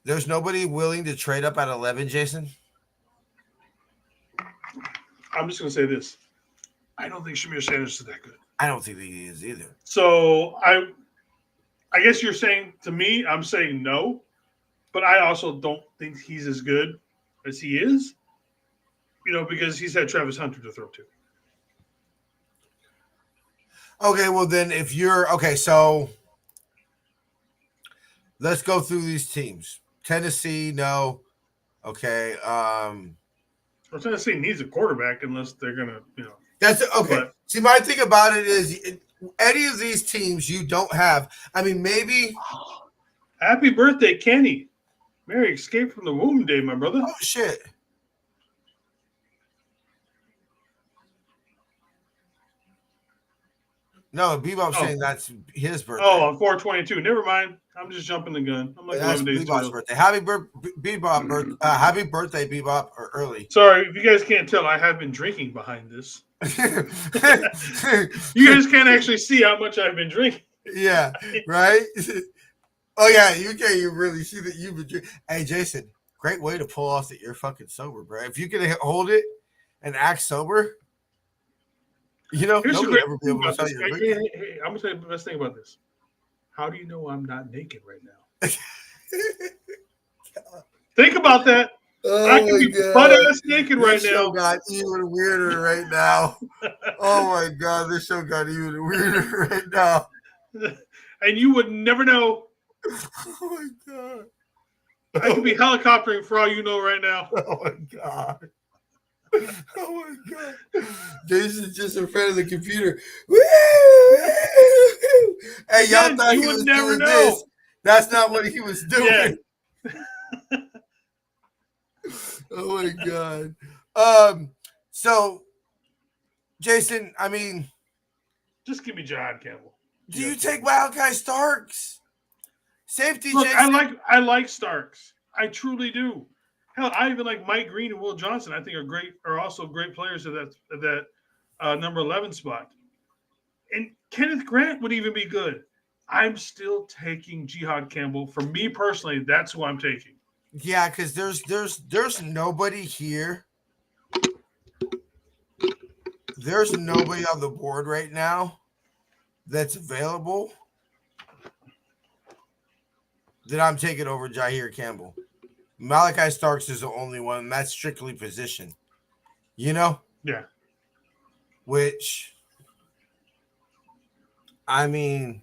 There's nobody willing to trade up at 11, Jason? I'm just going to say this. I don't think Shamir Sanders is that good. I don't think he is either. So I guess you're saying, to me, I'm saying no. But I also don't think he's as good as he is, because he's had Travis Hunter to throw to. Okay, well then if you're – okay, so let's go through these teams. Tennessee, no. Okay. Well, Tennessee needs a quarterback unless they're going to, That's – okay. But, see, my thing about it is any of these teams you don't have. I mean, maybe. Happy birthday, Kenny. Mary escaped from the womb day, my brother. Oh, shit. No, Bebop's saying that's his birthday. Oh, on 4/22. Never mind. I'm just jumping the gun. I'm like that's 11 days Bebop's too birthday. Happy Bebop happy birthday, Bebop, or early. Sorry, if you guys can't tell, I have been drinking behind this. You guys can't actually see how much I've been drinking. Yeah, right? Oh, yeah, you can't really see that you've been drinking. Hey, Jason, great way to pull off that you're fucking sober, bro. If you can hold it and act sober, nobody ever be able to tell you. Hey, I'm going to tell you the best thing about this. How do you know I'm not naked right now? Think about that. Oh, I can be butt-ass naked right this show now. got even weirder right now. Oh, my God. This show got even weirder right now. And you would never know. Oh, my God. I could be helicoptering for all you know right now. Oh, my God. Oh, my God. Jason's just in front of the computer. Hey, y'all thought he was doing this. That's not what he was doing. Yeah. Oh, my God. So, Jason, I mean. Just give me Jihad Campbell. Do you take Malachi Starks? Safety, Look, Jason. I like Starks. I truly do. Hell, I even like Mike Green and Will Johnson. I think are also great players at that number 11 spot. And Kenneth Grant would even be good. I'm still taking Jihad Campbell. For me personally, that's who I'm taking. Yeah, because there's nobody here. There's nobody on the board right now that's available that I'm taking over Jahir Campbell. Malachi Starks is the only one. That's strictly position. Yeah. Which, I mean,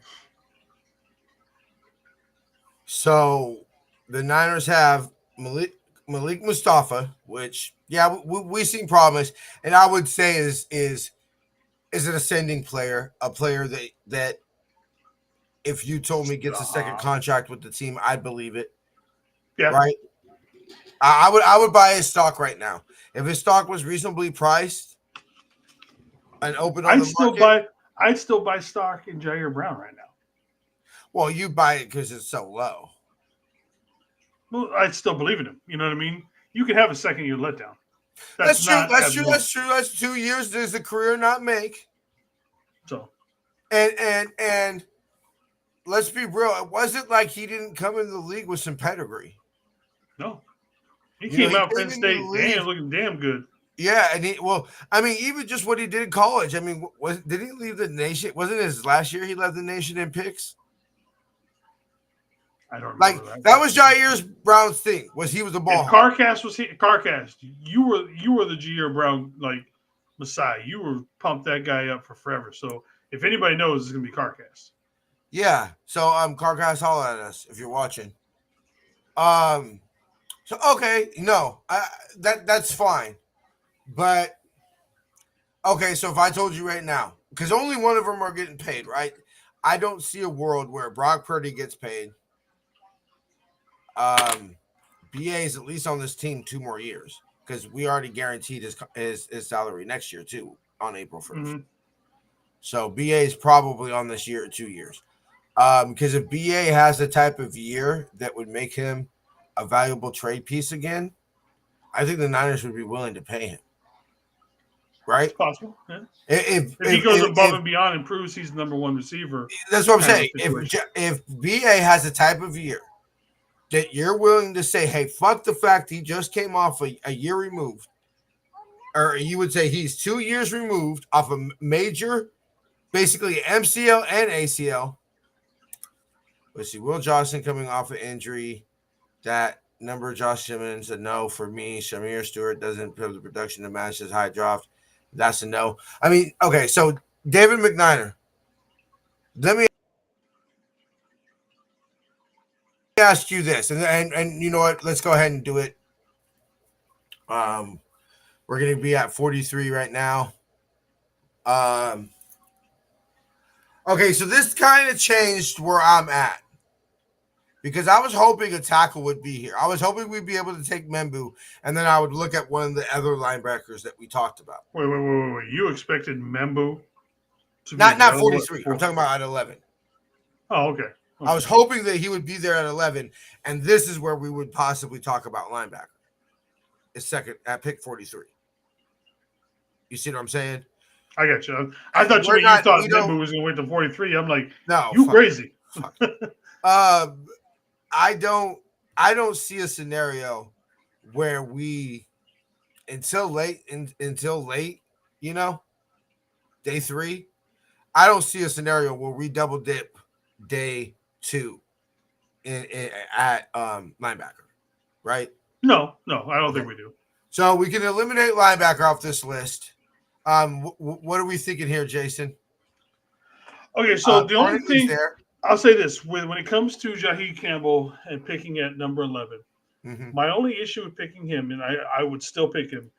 so the Niners have Malik Mustafa, which, yeah, we seen promise, and I would say is an ascending player, a player that if you told me gets a second contract with the team, I'd believe it. Yeah. Right. I would buy his stock right now. If his stock was reasonably priced and open on the market, I'd still buy stock in Jair Brown right now. Well, you buy it because it's so low. Well, I'd still believe in him. You know what I mean? You can have a second-year letdown. That's true. That's 2 years. Does a career not make? So, and let's be real. It wasn't like he didn't come into the league with some pedigree. No, he came out Penn State. Looking damn good. Yeah, and even just what he did in college. I mean, did he leave the nation? Wasn't it his last year he led the nation in picks? I don't remember that was Jair Brown's thing. He was the ball. And Carcast. You were the Jair Brown messiah. You were pumped that guy up for forever. So if anybody knows, it's gonna be Carcast. Yeah. So Carcast, holler at us if you're watching. So okay, no, that's fine. But okay, so if I told you right now, because only one of them are getting paid, right? I don't see a world where Brock Purdy gets paid. BA is at least on this team 2 more years because we already guaranteed his salary next year too on April 1st. Mm-hmm. So BA is probably on this year 2 years. Because if BA has the type of year that would make him a valuable trade piece again, I think the Niners would be willing to pay him. Right? It's possible. Yeah. If he goes above and beyond and proves he's the number 1 receiver. That's what I'm saying. If BA has a type of year that you're willing to say, hey, fuck the fact he just came off a year removed, or you would say he's 2 years removed off a major, basically MCL and ACL. Let's see, Will Johnson coming off an injury. That number, Josh Simmons, a no for me. Shamir Stewart doesn't have the production to match his high draft. That's a no. I mean, okay, so David McNiner. Let me ask you this, and you know what? Let's go ahead and do it. We're going to be at 43 right now. Okay, so this kind of changed where I'm at. Because I was hoping a tackle would be here. I was hoping we'd be able to take Membu, and then I would look at one of the other linebackers that we talked about. Wait. You expected Membu to be Not 43. I'm talking about at 11. Oh, okay. I was hoping that he would be there at 11, and this is where we would possibly talk about linebacker. It's second at pick 43. You see what I'm saying? I got you. I thought you thought Membu was going to wait to 43. I'm like, no, you crazy. I don't see a scenario where we until late, you know, day 3. I don't see a scenario where we double dip day 2 at linebacker, right? No, I don't think we do. So we can eliminate linebacker off this list. What are we thinking here, Jason? Okay, so the only thing there. I'll say this: when it comes to Jaheed Campbell and picking at number 11, my only issue with picking him, and I would still pick him,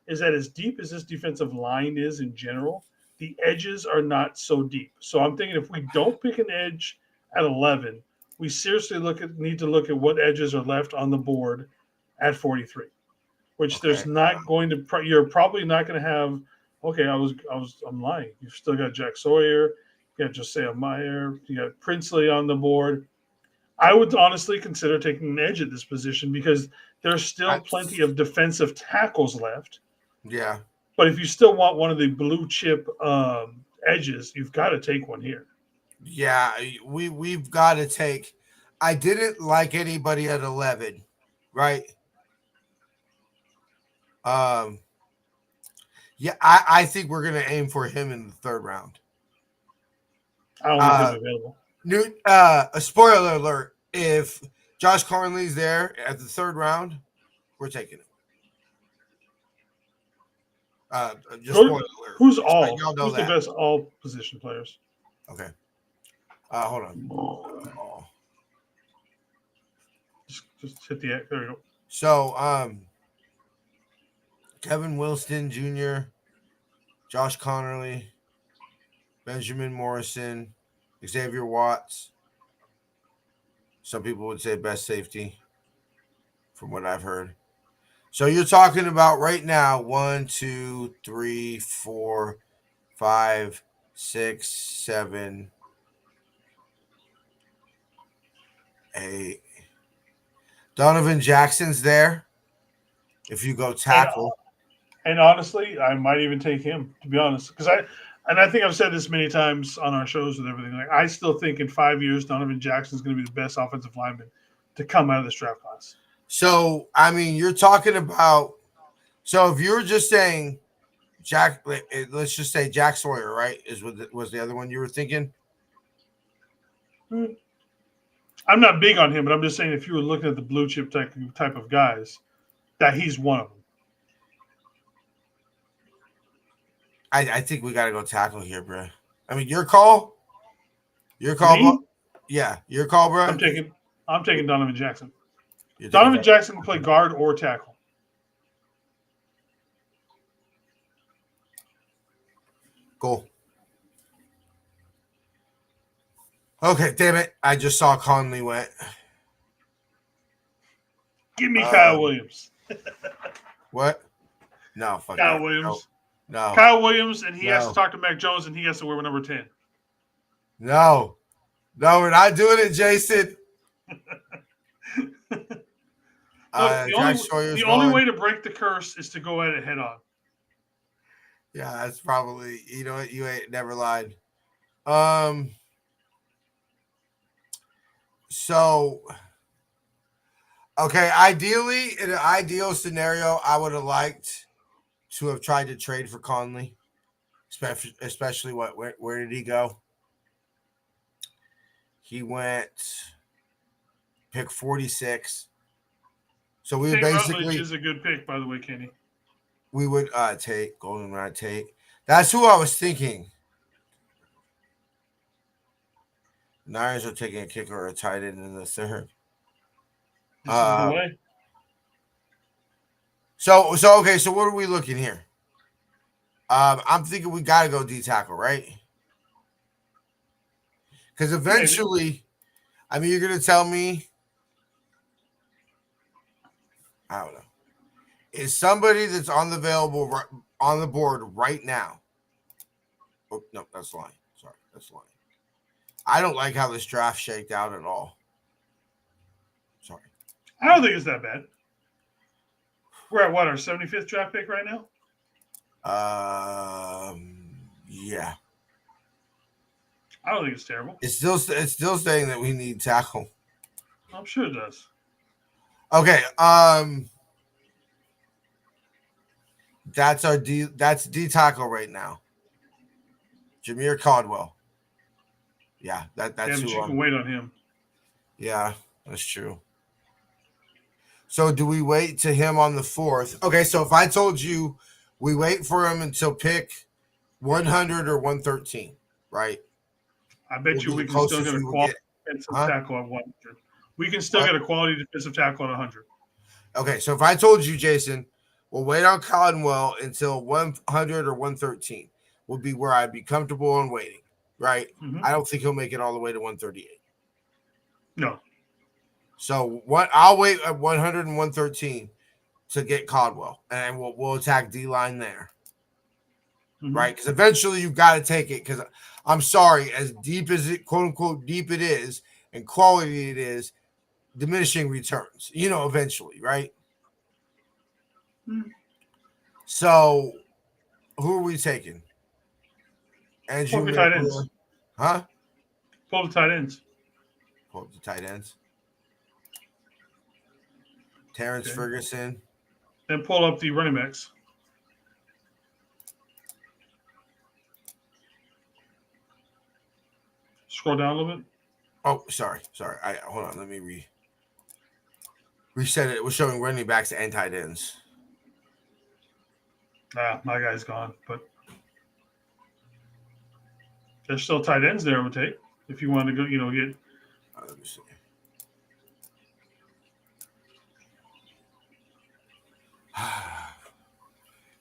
is that as deep as this defensive line is in general, the edges are not so deep. So I'm thinking if we don't pick an edge at 11, we seriously need to look at what edges are left on the board at 43, which there's not going to. You're probably not going to have. Okay, I'm lying. You've still got Jack Sawyer. You got Josiah Meyer. You got Princely on the board. I would honestly consider taking an edge at this position because there's still plenty of defensive tackles left. Yeah. But if you still want one of the blue chip edges, you've got to take one here. Yeah, we've got to take. I didn't like anybody at 11, right? Yeah, I think we're gonna aim for him in the 3rd round. I don't think he's available. A spoiler alert: if Josh Conley's there at the 3rd round, we're taking him. Just spoiler alert. Who's the best all position players? Okay. Hold on. Just hit the there you go. So Kevin Wilson Jr., Josh Connerly, Benjamin Morrison, Xavier Watts. Some people would say best safety, from what I've heard. So you're talking about right now 1, 2, 3, 4, 5, 6, 7, 8. Donovan Jackson's there. If you go tackle. And honestly, I might even take him, to be honest. Because I think I've said this many times on our shows and everything. Like, I still think in 5 years, Donovan Jackson's going to be the best offensive lineman to come out of this draft class. So, I mean, you're talking about – so if you're just saying Jack – let's just say Jack Sawyer, right, was the other one you were thinking? I'm not big on him, but I'm just saying if you were looking at the blue chip type of guys, that he's one of them. I think we got to go tackle here, bro. I mean, your call. Your call. Me? Yeah, your call, bro. I'm taking Donovan Jackson. Donovan Jackson can play guard or tackle. Cool. Okay, damn it. I just saw Conley went. Give me Kyle Williams. What? No, fuck Kyle Williams. No. Kyle Williams, and he has to talk to Mac Jones, and he has to wear number 10. No, we're not doing it, Jason. The only way to break the curse is to go at it head on. Yeah, that's probably, you know what, you ain't never lied. So, okay, ideally, in an ideal scenario, I would have liked to have tried to trade for Conley, especially where did he go? He went pick 46. So we would basically Rutledge is a good pick, by the way, Kenny. We would take Goldenrod Tate. That's who I was thinking. Niners are taking a kicker or a tight end in the 3rd. This is the way. So okay. So what are we looking here? I'm thinking we got to go D tackle, right? Because eventually, I mean, you're going to tell me, I don't know, is somebody that's on the board right now. Oh, no, that's lying. Sorry, that's lying. I don't like how this draft shaked out at all. Sorry. I don't think it's that bad. We're at what, our 75th draft pick right now? Yeah. I don't think it's terrible. It's still saying that we need tackle. I'm sure it does. Okay. That's D tackle right now. Jameer Caldwell. Yeah, that's yeah, but who you can wait on him. Yeah, that's true. So do we wait to him on the 4th? Okay, so if I told you we wait for him until pick 100 or 113, right? I bet you we can still get a quality defensive tackle at 100. We can still get a quality defensive tackle at 100. Okay, so if I told you, Jason, we'll wait on Caldwell until 100 or 113 would be where I'd be comfortable on waiting, right? Mm-hmm. I don't think he'll make it all the way to 138. No. So I'll wait at 100 and 113 to get Caldwell, and we'll attack D-line there, right? Because eventually you got to take it. Because I'm sorry, as deep as it, quote unquote, deep it is, and quality it is, diminishing returns. Eventually, right? Mm-hmm. So who are we taking? Pull the tight ends. Huh? Pull the tight ends. Pull the tight ends. Terrence Ferguson. And pull up the running backs. Scroll down a little bit. Oh, sorry. Hold on. Let me reset it. It was showing running backs and tight ends. My guy's gone, but there's still tight ends there I would take if you want to go, get. Let me see.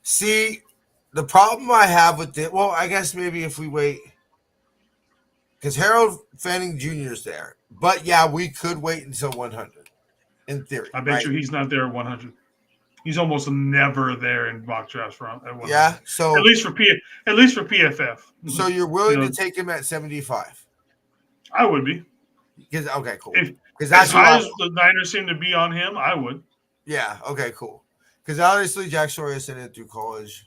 See, the problem I have with it, well, I guess maybe if we wait, because Harold Fanning Jr. is there. But, yeah, we could wait until 100, in theory. I bet you he's not there at 100. He's almost never there in mock drafts at 100. Yeah, so at least for PFF. So you're willing to take him at 75? I would be. Okay, cool. Because as high as the Niners seem to be on him, I would. Yeah, okay, cool. Because obviously Jack Sawyer sent it through college.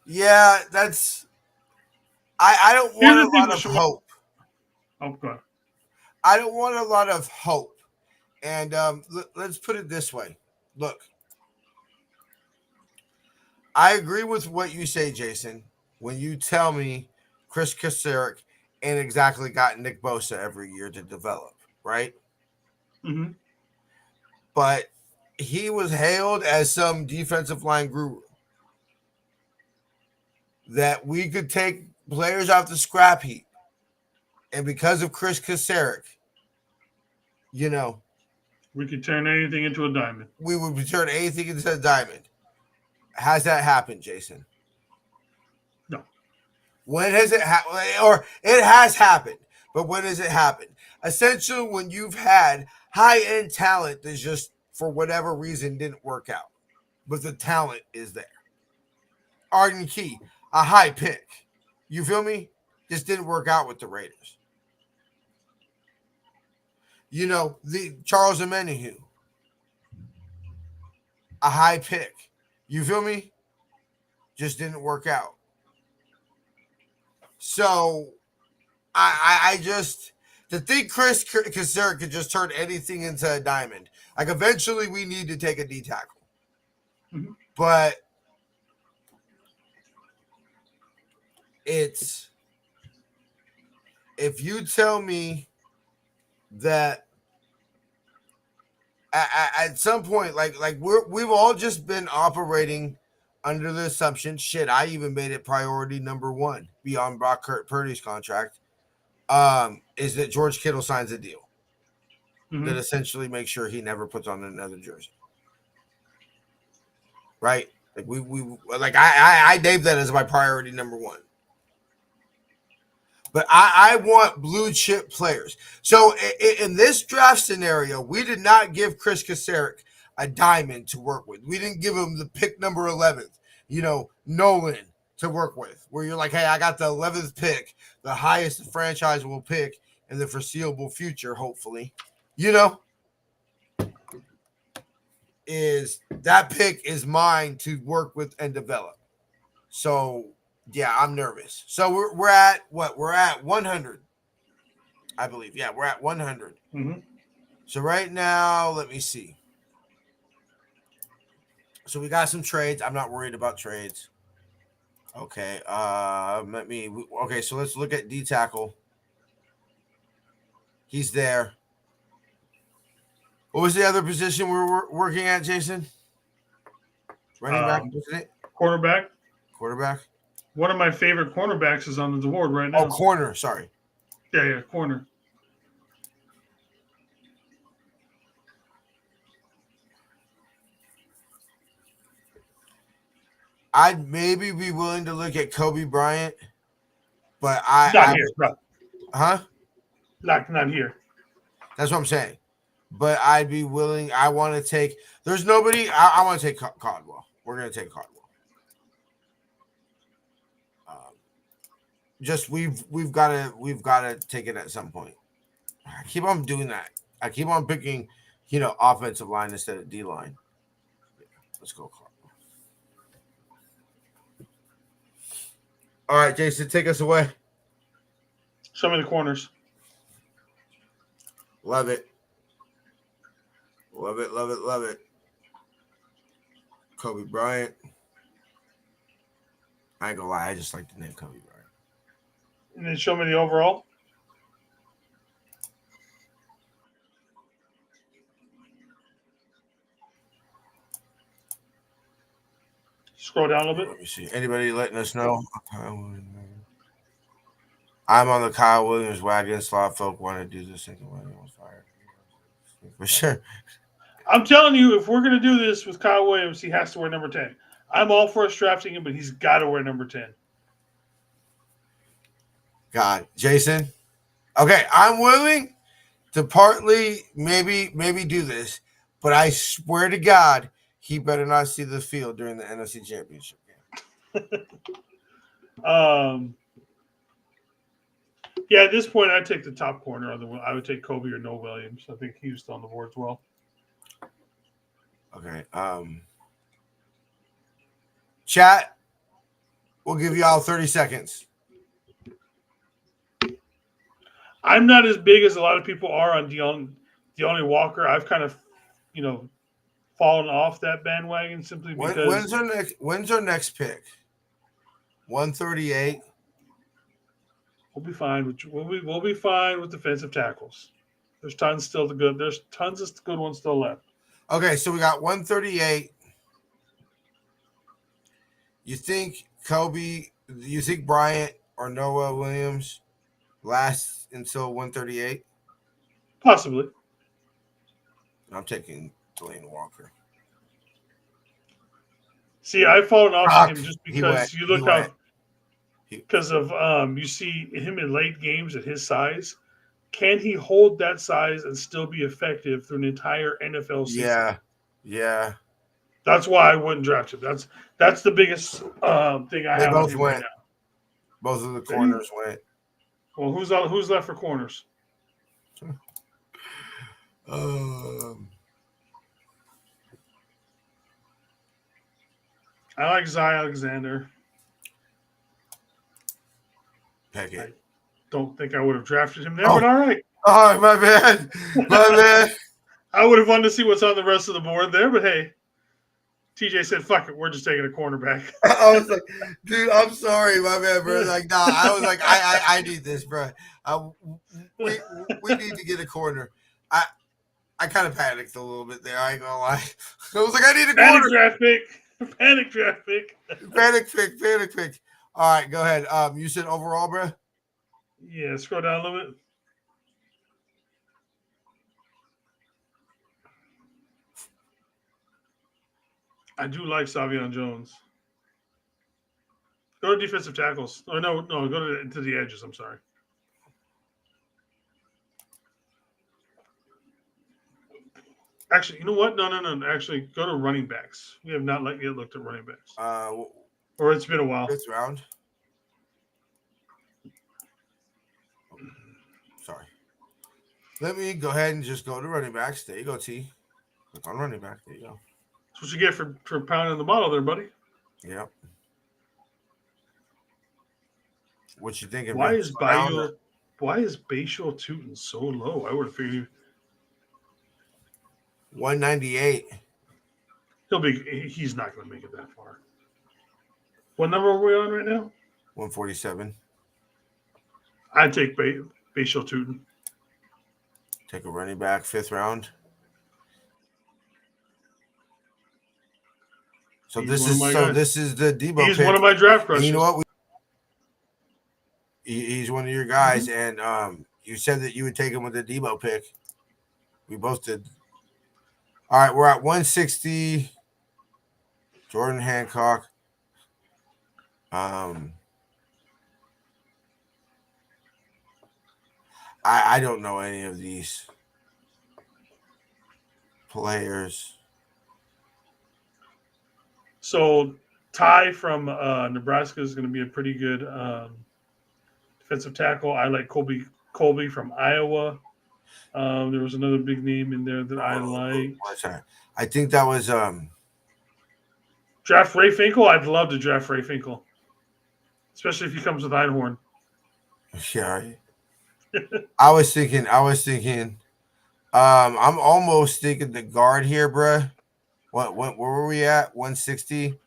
Yeah, that's. I don't want a lot of hope. Oh, go ahead. I don't want a lot of hope. And let's put it this way. Look, I agree with what you say, Jason, when you tell me Chris Kasarik ain't exactly got Nick Bosa every year to develop, right? Mm-hmm. But he was hailed as some defensive line guru. That we could take players off the scrap heap. And because of Chris Kasarik, we could turn anything into a diamond. We would turn anything into a diamond. Has that happened, Jason? No. When has it happened? Or it has happened, but when has it happened? Essentially, when you've had high-end talent that just, for whatever reason, didn't work out. But the talent is there. Arden Key, a high pick. You feel me? Just didn't work out with the Raiders. The Charles Omenihu, a high pick. You feel me? Just didn't work out. So, I just to think Chris Kasarik could just turn anything into a diamond. Like eventually, we need to take a D tackle, but it's if you tell me that at some point, we've all just been operating under the assumption, I even made it priority number one beyond Brock Purdy's contract, is that George Kittle signs a deal that essentially makes sure he never puts on another jersey. Right? Like I named that as my priority number one. But I want blue chip players. So in this draft scenario, we did not give Chris Kasarik a diamond to work with. We didn't give him the pick number 11th, Nolan to work with, where you're like, hey, I got the 11th pick, the highest the franchise will pick in the foreseeable future, hopefully. Is that pick is mine to work with and develop. So yeah, I'm nervous. So we're at what? We're at 100, I believe. Yeah, we're at 100. Mm-hmm. So right now, let me see. So we got some trades. I'm not worried about trades. Okay. Okay, so let's look at D tackle. He's there. What was the other position we were working at, Jason? Running back, wasn't it? Quarterback. One of my favorite cornerbacks is on the board right now. Oh, corner. Sorry. Yeah, corner. I'd maybe be willing to look at Kobe Bryant, but not here, bro. Huh? Not here. That's what I'm saying. But I'd be willing. I want to take. There's nobody. I want to take Caldwell. We're gonna take Caldwell. Just we've got to take it at some point. I keep on doing that. I keep on picking, offensive line instead of D line. Yeah, let's go, Caldwell. All right, Jason, take us away. Show me the corners. Love it. Love it, love it, love it. Kobe Bryant. I ain't gonna lie, I just like the name Kobe Bryant. And then show me the overall. Scroll down a little bit. Let me see. Anybody letting us know? I'm on the Kyle Williams wagon. Slot folk want to do this thing. For sure. I'm telling you, if we're going to do this with Kyle Williams, he has to wear number 10. I'm all for us drafting him, but he's got to wear number 10. God, Jason. Okay, I'm willing to partly maybe do this, but I swear to God, he better not see the field during the NFC Championship game. Yeah, at this point, I'd take the top corner. I would take Kobe or Noah Williams. I think he was still on the board as well. Okay. Chat, we'll give you all 30 seconds. I'm not as big as a lot of people are on Deontay Walker. I've kind of, fallen off that bandwagon simply because. When's our next pick? 138. We'll be fine. We'll be fine with defensive tackles. There's tons of good ones still left. Okay, so we got 138. You think Kobe? You think Bryant or Noah Williams lasts until 138? Possibly. I'm taking Dwayne Walker. See, I've fallen off him just because you look how. Because of you see him in late games at his size. Can he hold that size and still be effective through an entire NFL season? Yeah. That's why I wouldn't draft him. That's the biggest thing I have. Both went. Right now. Both of the corners went. Well, who's left for corners? I like Zy Alexander. Heck it. I don't think I would have drafted him there, but all right. Oh, my bad. I would have wanted to see what's on the rest of the board there, but hey, TJ said, fuck it, we're just taking a cornerback. I was like, dude, I'm sorry, my man, bro. Like, nah, I was like, I need this, bro. We need to get a corner. I kind of panicked a little bit there. I ain't gonna lie. I was like, I need a corner. Panic draft pick. Panic pick. All right, go ahead. You said overall, bro? Yeah, scroll down a little bit. I do like Savion Jones. Go to defensive tackles. Oh, no, go to the edges. I'm sorry. Actually, you know what? No. Actually, go to running backs. We have not yet looked at running backs. Or it's been a while. 5th round. Sorry. Let me go ahead and just go to running backs. There you go, T. Click on running back. There you go. That's what you get for pounding the bottle there, buddy. Yep. What you thinking? Why is Bayou Tootin so low? I would have figured 198. He's not going to make it that far. What number are we on right now? 147. I'd take Bayou Tootin. Take a running back, 5th round. So this is the Debo. He's pick. one of my draft crushes. And you know what? He's one of your guys, and you said that you would take him with the Debo pick. We both did. All right, we're at 160. Jordan Hancock. I don't know any of these players. So Ty from Nebraska is going to be a pretty good defensive tackle. I like Colby from Iowa. There was another big name in there that I liked. I think that was draft Ray Finkel. I'd love to draft Ray Finkel, especially if he comes with Einhorn. Yeah. I was thinking. I'm almost thinking the guard here, bruh. Where were we at? 160,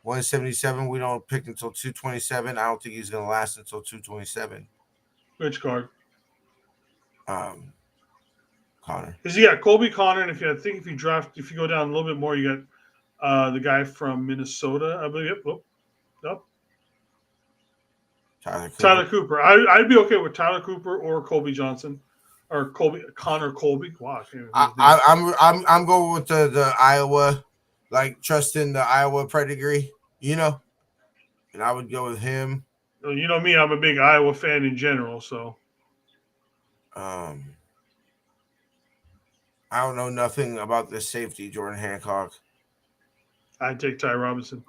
177. We don't pick until 227. I don't think he's gonna last until 227. Which guard? Connor. Because you got Colby Connor, and if you go down a little bit more, you got the guy from Minnesota, I believe. Yep. Tyler Cooper. I'd be okay with Tyler Cooper or Colby Johnson, or Connor Colby. Wow, I'm going with the Iowa, like trusting the Iowa pedigree, and I would go with him. Well, you know me, I'm a big Iowa fan in general, so. I don't know nothing about the safety, Jordan Hancock. I'd take Ty Robinson.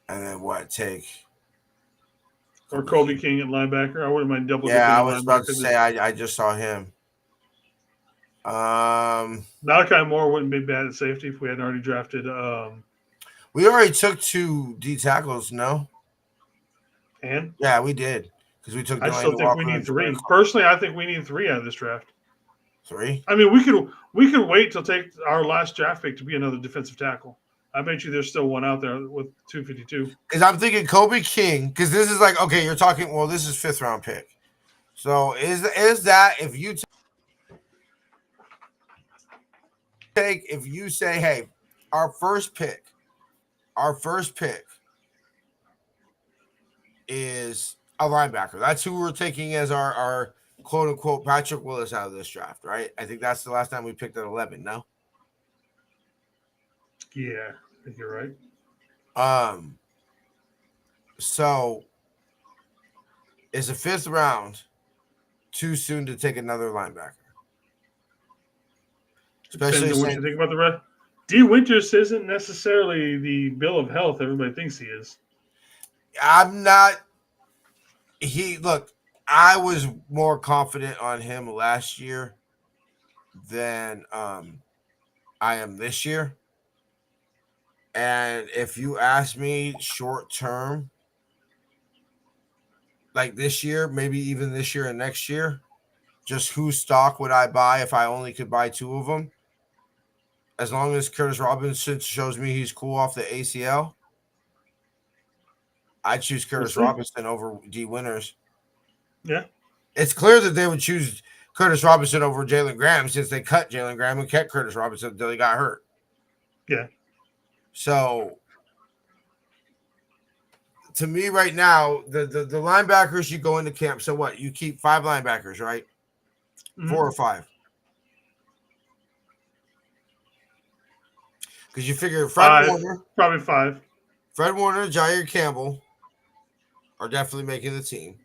And then what? Take or Kobe King at linebacker. I wouldn't mind double. Yeah, I was about to say I just saw him. Malachi Moore wouldn't be bad at safety if we hadn't already drafted. We already took 2 D tackles, no? And yeah, we did because we took. I still think we need 3. Personally, I think we need 3 out of this draft. 3? I mean, we could wait till take our last draft pick to be another defensive tackle. I bet you there's still one out there with 252. Because I'm thinking Kobe King, because this is like, okay, you're talking, well, this is 5th round pick. So is that if you if you say, hey, our first pick is a linebacker. That's who we're taking as our quote unquote Patrick Willis out of this draft, right? I think that's the last time we picked at 11, no? Yeah, I think you're right. So is the 5th round too soon to take another linebacker? Especially what you think about the rest. D. Winters isn't necessarily the bill of health everybody thinks he is. I'm not. I was more confident on him last year than I am this year. And if you ask me short term, like this year, maybe even this year and next year, just whose stock would I buy if I only could buy 2 of them? As long as Curtis Robinson shows me he's cool off the ACL, I'd choose Curtis Robinson over D. Winters. Yeah. It's clear that they would choose Curtis Robinson over Jalen Graham since they cut Jalen Graham and kept Curtis Robinson until he got hurt. Yeah. So, to me right now, the linebackers you go into camp. So what? You keep 5 linebackers, right? Mhm. 4 or 5. Because you figure Fred Warner, probably 5. Fred Warner, Jair Campbell are definitely making the team.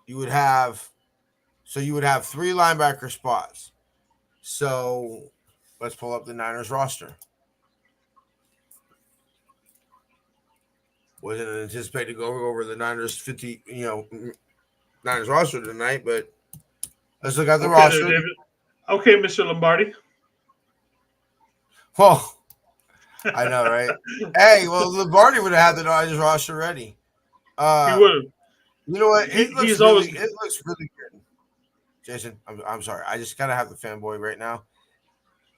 You would have 3 linebacker spots. So let's pull up the Niners roster. Wasn't anticipated to go over the Niners Niners roster tonight, but let's look at the roster. David. Okay, Mr. Lombardi. Well, I know, right? Hey, well, Lombardi would have had the Niners roster ready. He would have. You know what? It looks really good. Jason, I'm sorry. I just gotta have the fanboy right now.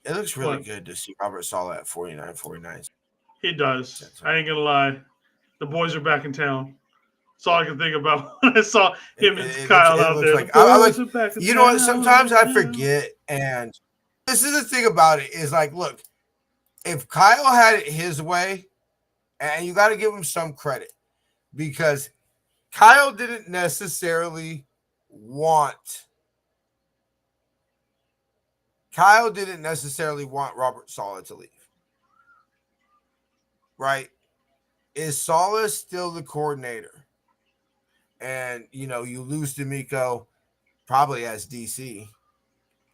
It looks really good to see Robert Saleh at 49. He does. I ain't gonna lie. The boys are back in town. That's all I can think about when I saw him and Kyle out there. You know what? Sometimes I forget, and this is the thing about it is like, look, if Kyle had it his way, and you got to give him some credit because Kyle didn't necessarily want Robert Saleh to leave. Right? Is Saleh still the coordinator? And, you lose D'Amico probably as DC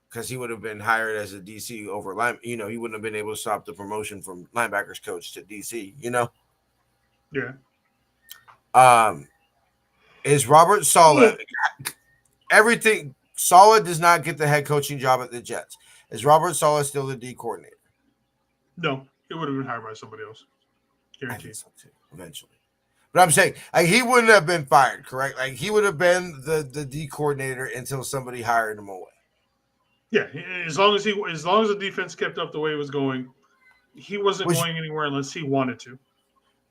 because he would have been hired as a DC over line. He wouldn't have been able to stop the promotion from linebackers coach to DC, Yeah. Is Robert Saleh everything? Saleh does not get the head coaching job at the Jets. Is Robert Saleh still the D coordinator? No, it would have been hired by somebody else. Guaranteed. I think so too, eventually. But I'm saying, he wouldn't have been fired, correct? He would have been the D coordinator until somebody hired him away. Yeah, as long as the defense kept up the way it was going, he wasn't going anywhere unless he wanted to.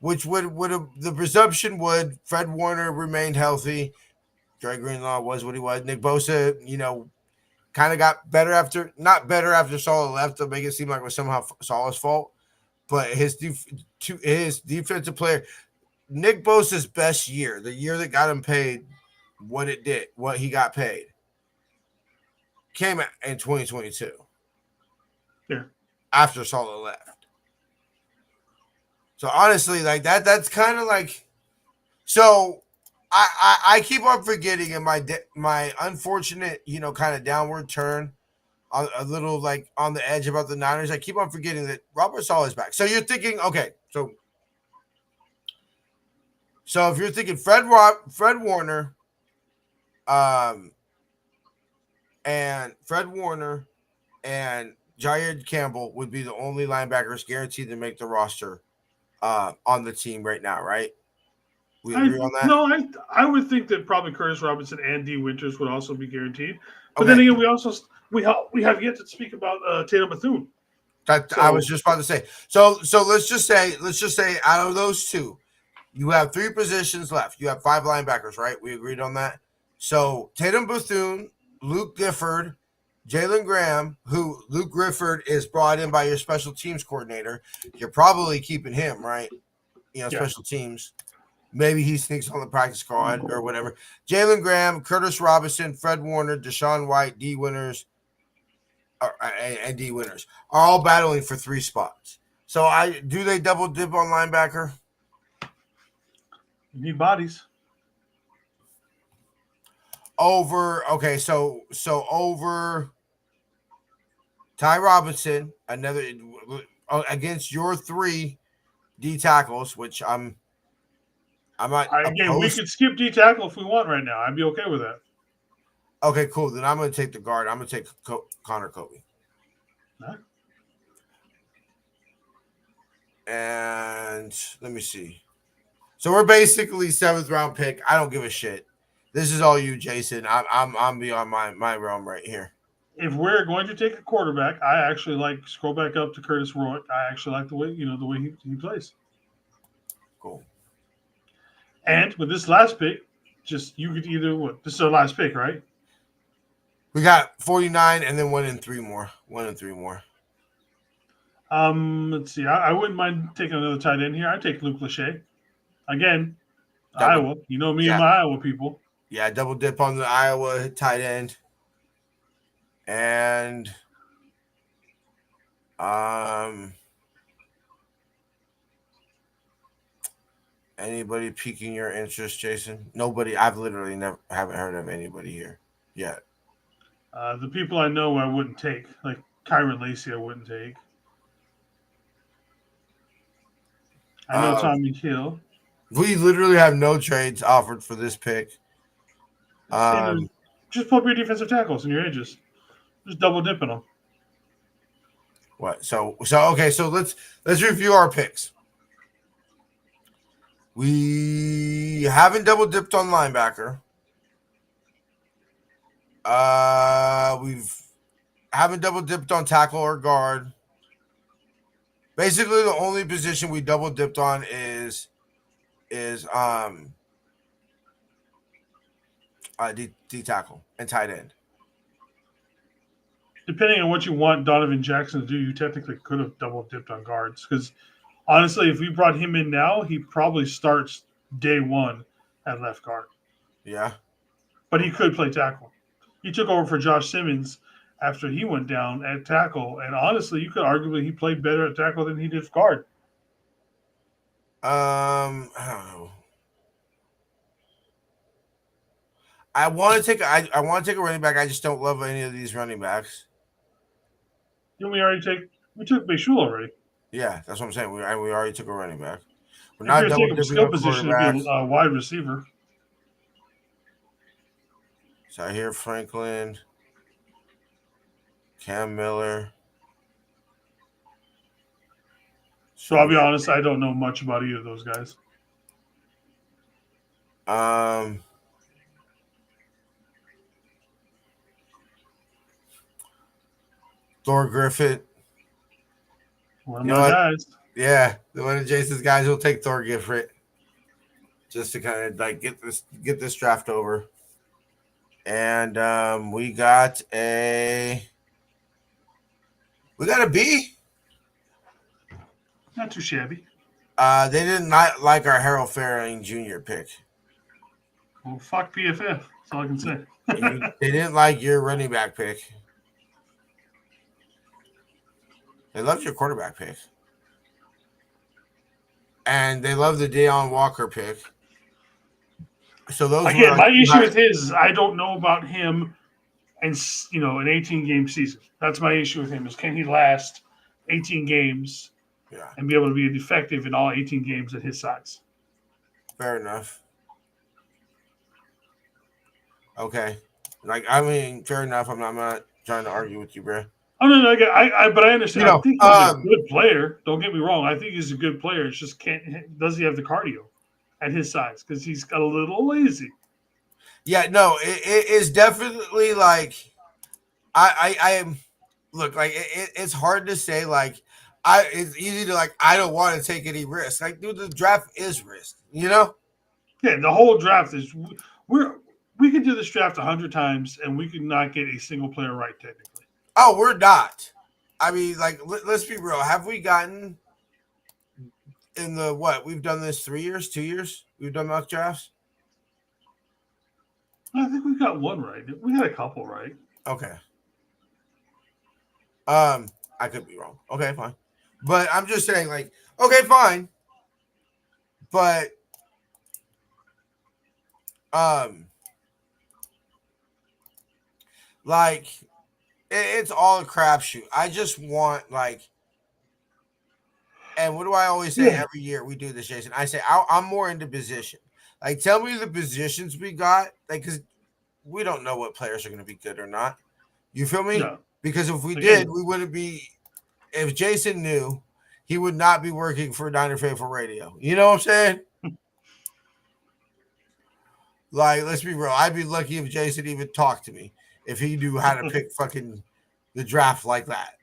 Which would have the presumption would Fred Warner remained healthy, Dre Greenlaw was what he was. Nick Bosa, kind of got not better after Saleh left to make it seem like it was somehow Saleh's fault, but his defensive player. Nick Bosa's best year, the year that got him paid what he got paid, came in 2022. Yeah. After Saleh left. So honestly, that's kind of like, so I keep on forgetting in my unfortunate, kind of downward turn, a little like on the edge about the Niners. I keep on forgetting that Robert Saleh is back. So you're thinking, okay, so if you're thinking Fred Warner, and Jair Campbell would be the only linebackers guaranteed to make the roster on the team right now, right? We agree on that? No, I would think that probably Curtis Robinson and D. Winters would also be guaranteed. But then again, we have yet to speak about Tatum Bethune. I was just about to say. So let's just say out of those two, you have 3 positions left. You have 5 linebackers, right? We agreed on that. So Tatum Bethune, Luke Gifford, Jalen Graham, who Luke Gifford is brought in by your special teams coordinator. You're probably keeping him, right? Special teams. Maybe he sneaks on the practice squad or whatever. Jalen Graham, Curtis Robinson, Fred Warner, Deshaun White, D. Winters, and D. Winters are all battling for 3 spots. So do they double dip on linebacker? You need bodies. Over Ty Robinson, another against your 3 D tackles, which I'm not. Again, we could skip D tackle if we want right now. I'd be okay with that. Okay, cool. Then I'm going to take the guard. I'm going to take Connor Kobe. Huh? And let me see. So we're basically 7th round pick. I don't give a shit. This is all you, Jason. I'm beyond my realm right here. If we're going to take a quarterback, I actually scroll back up to Curtis Roy. I actually like the way he plays. Cool. And with this last pick, you could either this is our last pick, right? We got 49 and then 1 and 3 more. 1 and 3 more. Let's see. I wouldn't mind taking another tight end here. I'd take Luke Lachey. Again, Iowa. You know me and my Iowa people. Yeah, double dip on the Iowa tight end. And anybody piquing your interest, Jason? Nobody. I've literally haven't heard of anybody here yet. The people I know I wouldn't take, like Kyron Lacey, I wouldn't take. I know Tommy Hill. We literally have no trades offered for this pick. Just pull up your defensive tackles and your edges. Just double dipping them. What? So okay. So let's review our picks. We haven't double dipped on linebacker. We've haven't double dipped on tackle or guard. Basically, the only position we double dipped on is D tackle and tight end. Depending on what you want Donovan Jackson to do, you technically could have double dipped on guards. Because honestly, if we brought him in now, he probably starts day one at left guard. Yeah. But he could play tackle. He took over for Josh Simmons after he went down at tackle. And honestly, you could arguably he played better at tackle than he did guard. I don't know. I want to take a running back. I just don't love any of these running backs. Didn't we took Bashul already? Yeah, that's what I'm saying. We already took a running back. We're If not you're double taking dipping skill on position to be a wide receiver. So I hear Franklin, Cam Miller. So I'll be honest, I don't know much about either of those guys. Thor Griffith. One of my guys. Yeah, one of Jason's guys will take Thor Griffith just to kind of like get this draft over. And we got a B. Not too shabby. They did not like our Harold Fairling Jr. pick. Well, fuck PFF. That's all I can say. They didn't like your running back pick. They loved your quarterback pick. And they loved the Deion Walker pick. So those again, my issue with his is I don't know about him and an 18-game season. That's my issue with him is can he last 18 games and be able to be effective in all 18 games at his size? Fair enough. Okay. Fair enough. I'm not trying to argue with you, bro. Oh no, but I understand. I think he's a good player. Don't get me wrong. I think he's a good player. It's just does he have the cardio at his size? Because he's got a little lazy. Yeah, no, it is definitely like I am. Look, like it's hard to say. Like it's easy to I don't want to take any risks. Like, dude, the draft is risk. Yeah, the whole draft is we could do this draft 100 times and we could not get a single player right technically. Oh, we're not. I mean, let's be real. Have we gotten in the what? We've done this 3 years, 2 years? We've done mock drafts? I think we got one right. We had a couple right. Okay. I could be wrong. Okay, fine. But I'm just saying, okay, fine. But it's all a crapshoot. I just want and what do I always say every year we do this, Jason? I say I'm more into position. Tell me the positions we got, because we don't know what players are going to be good or not. You feel me? No. Because if we did, we wouldn't be. If Jason knew, he would not be working for Niner Faithful Radio. You know what I'm saying? Let's be real. I'd be lucky if Jason even talked to me if he knew how to pick fucking the draft like that.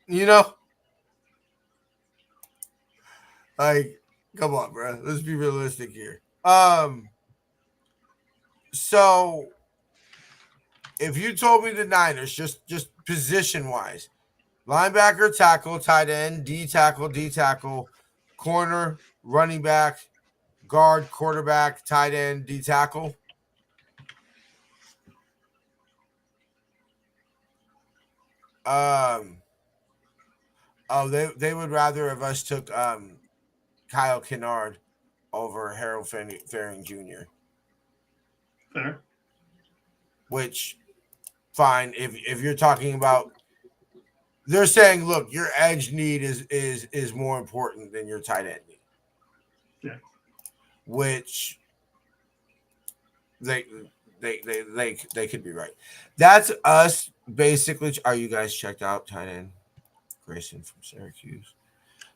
Come on, bro. Let's be realistic here. So if you told me the Niners, just position-wise, linebacker, tackle, tight end, D tackle, corner, running back, guard, quarterback, tight end, D tackle. Oh, they would rather if us took Kyle Kennard over Harold Faring Jr. Fair. Which, fine. If you're talking about, they're saying, look, your edge need is more important than your tight end need. Yeah. Which they could be right. That's us basically. Are you guys checked out tight end Grayson from Syracuse?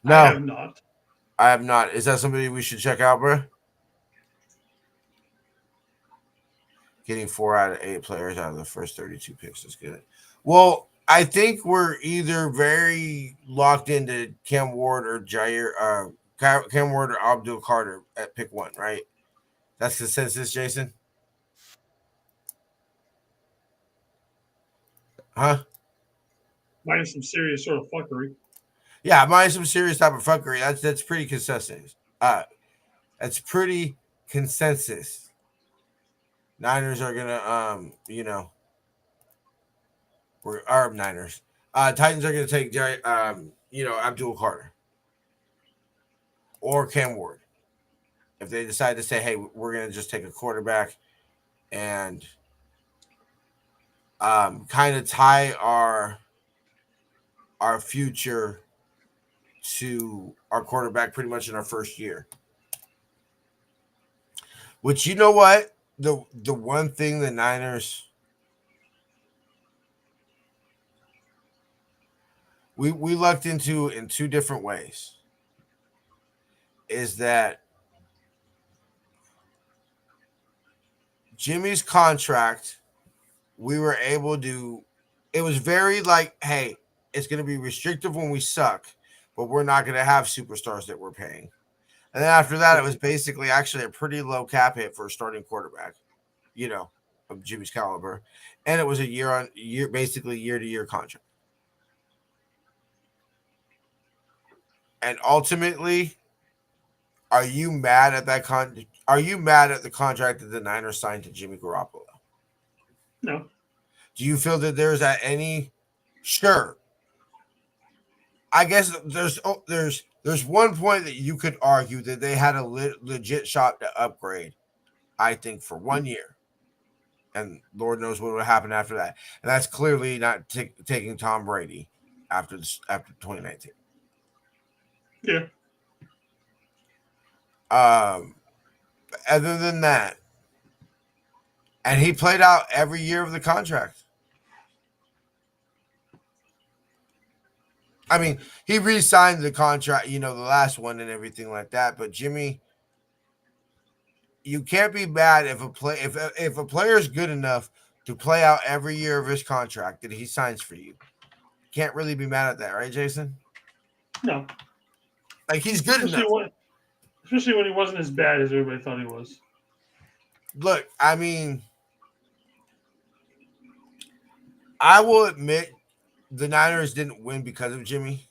No, I have not. I have not. Is that somebody we should check out, bro? Getting 4 out of 8 players out of the first 32 picks is good. Well, I think we're either very locked into Cam Ward or Cam Ward or Abdul Carter at pick 1, right? That's consensus, Jason? Huh? Minus some serious sort of fuckery. Yeah, minus some serious type of fuckery. That's pretty consensus. That's pretty consensus. Niners are gonna we're our Niners. Titans are gonna take Abdul Carter or Cam Ward. If they decide to say, hey, we're gonna just take a quarterback and kind of tie our future to our quarterback pretty much in our first year. Which, you know what? The one thing the Niners we lucked into in 2 different ways is that Jimmy's contract, we were able to, it was very like, hey, it's going to be restrictive when we suck, but we're not going to have superstars that we're paying. And then after that, it was basically actually a pretty low cap hit for a starting quarterback, of Jimmy's caliber. And it was a year-on-year, basically year-to-year contract. And ultimately, are you mad at that Are you mad at the contract that the Niners signed to Jimmy Garoppolo? No. Do you feel that there's any? Sure. I guess there's one point that you could argue that they had a legit shot to upgrade. I think for 1 year, and Lord knows what would happen after that. And that's clearly not taking Tom Brady after 2019. Yeah. Other than that, and he played out every year of the contract. I mean, he re-signed the contract, the last one and everything like that. But Jimmy, you can't be mad if a player is good enough to play out every year of his contract that he signs for you. Can't really be mad at that, right, Jason? No. Like, he's good enough. Especially when he wasn't as bad as everybody thought he was. Look, I mean, I will admit the Niners didn't win because of Jimmy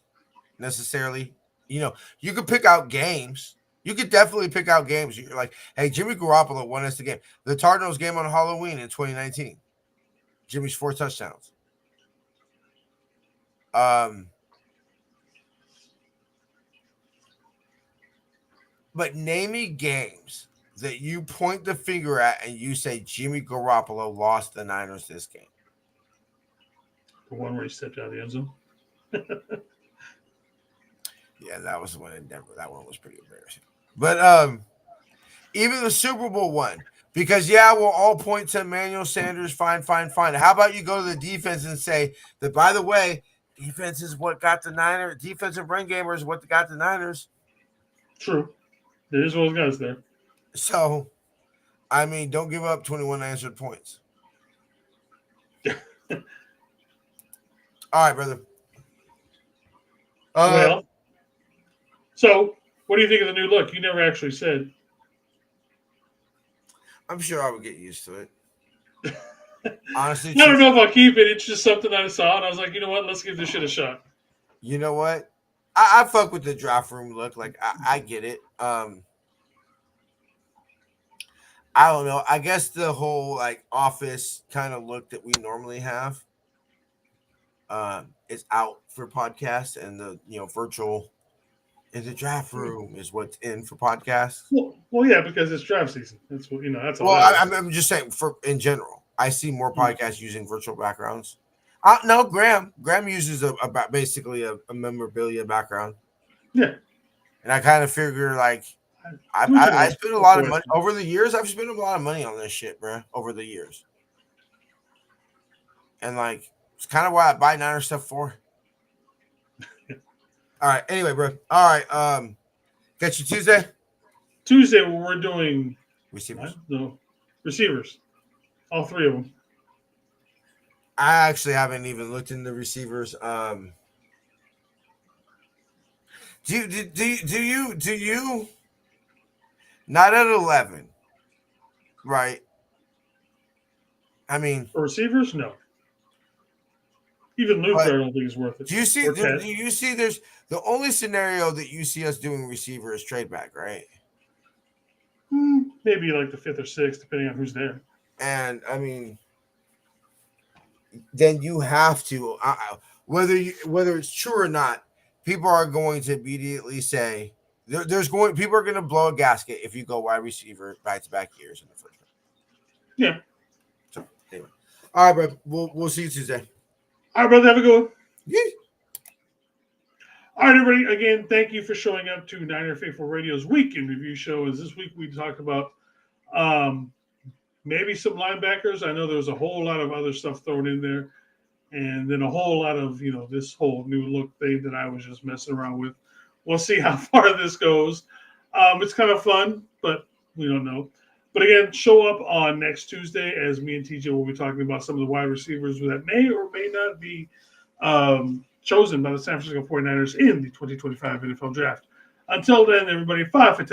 necessarily. You could pick out games. You could definitely pick out games. You're like, hey, Jimmy Garoppolo won us the game. The Cardinals game on Halloween in 2019. Jimmy's 4 touchdowns. But name me games that you point the finger at and you say Jimmy Garoppolo lost the Niners this game. The one where he stepped out of the end zone. Yeah, that was the one in Denver. That one was pretty embarrassing. But even the Super Bowl one, because we'll all point to Emmanuel Sanders. Fine. How about you go to the defense and say that, by the way, defense is what got the Niners. Defensive run gamer is what got the Niners. True. There is those guys there. So, I mean, don't give up 21 answered points. All right, brother. So what do you think of the new look? You never actually said. I'm sure I would get used to it. Honestly, I don't know if I'll keep it. It's just something I saw, and I was like, you know what? Let's give this shit a shot. You know what? I fuck with the draft room look. Like, I get it. I don't know. I guess the whole like office kind of look that we normally have. is out for podcasts, and the virtual in the draft room is what's in for podcasts. Well, yeah, because it's draft season. That's what That's all. Well, I'm just saying for in general, I see more podcasts using virtual backgrounds. No, Graham uses basically a memorabilia background. Yeah, and I kind of figure like I spent a lot of money over the years. I've spent a lot of money on this shit, bro, over the years, and like it's kind of why I buy Niner stuff for. All right. Anyway, bro. All right. Got you Tuesday. Tuesday, we're doing receivers. No, receivers. All three of them. I actually haven't even looked into receivers. Do you not at 11, right? I mean, for receivers, no. Even Luke, I don't think is worth it. Do you see? There's the only scenario that you see us doing receiver is trade back, right? Maybe like the 5th or 6th, depending on who's there. And I mean, then you have to whether it's true or not. People are going to immediately say people are going to blow a gasket if you go wide receiver back-to-back years in the first round. Yeah. So anyway, all right, bro. We'll see you Tuesday. All right, brother. Have a good one. Yeah. All right, everybody. Again, thank you for showing up to Niner Faithful Radio's Week in Review show. As this week we talked about maybe some linebackers. I know there was a whole lot of other stuff thrown in there. And then a whole lot of, this whole new look thing that I was just messing around with. We'll see how far this goes. It's kind of fun, but we don't know. But again, show up on next Tuesday as me and TJ will be talking about some of the wide receivers that may or may not be chosen by the San Francisco 49ers in the 2025 NFL Draft. Until then, everybody, 5 for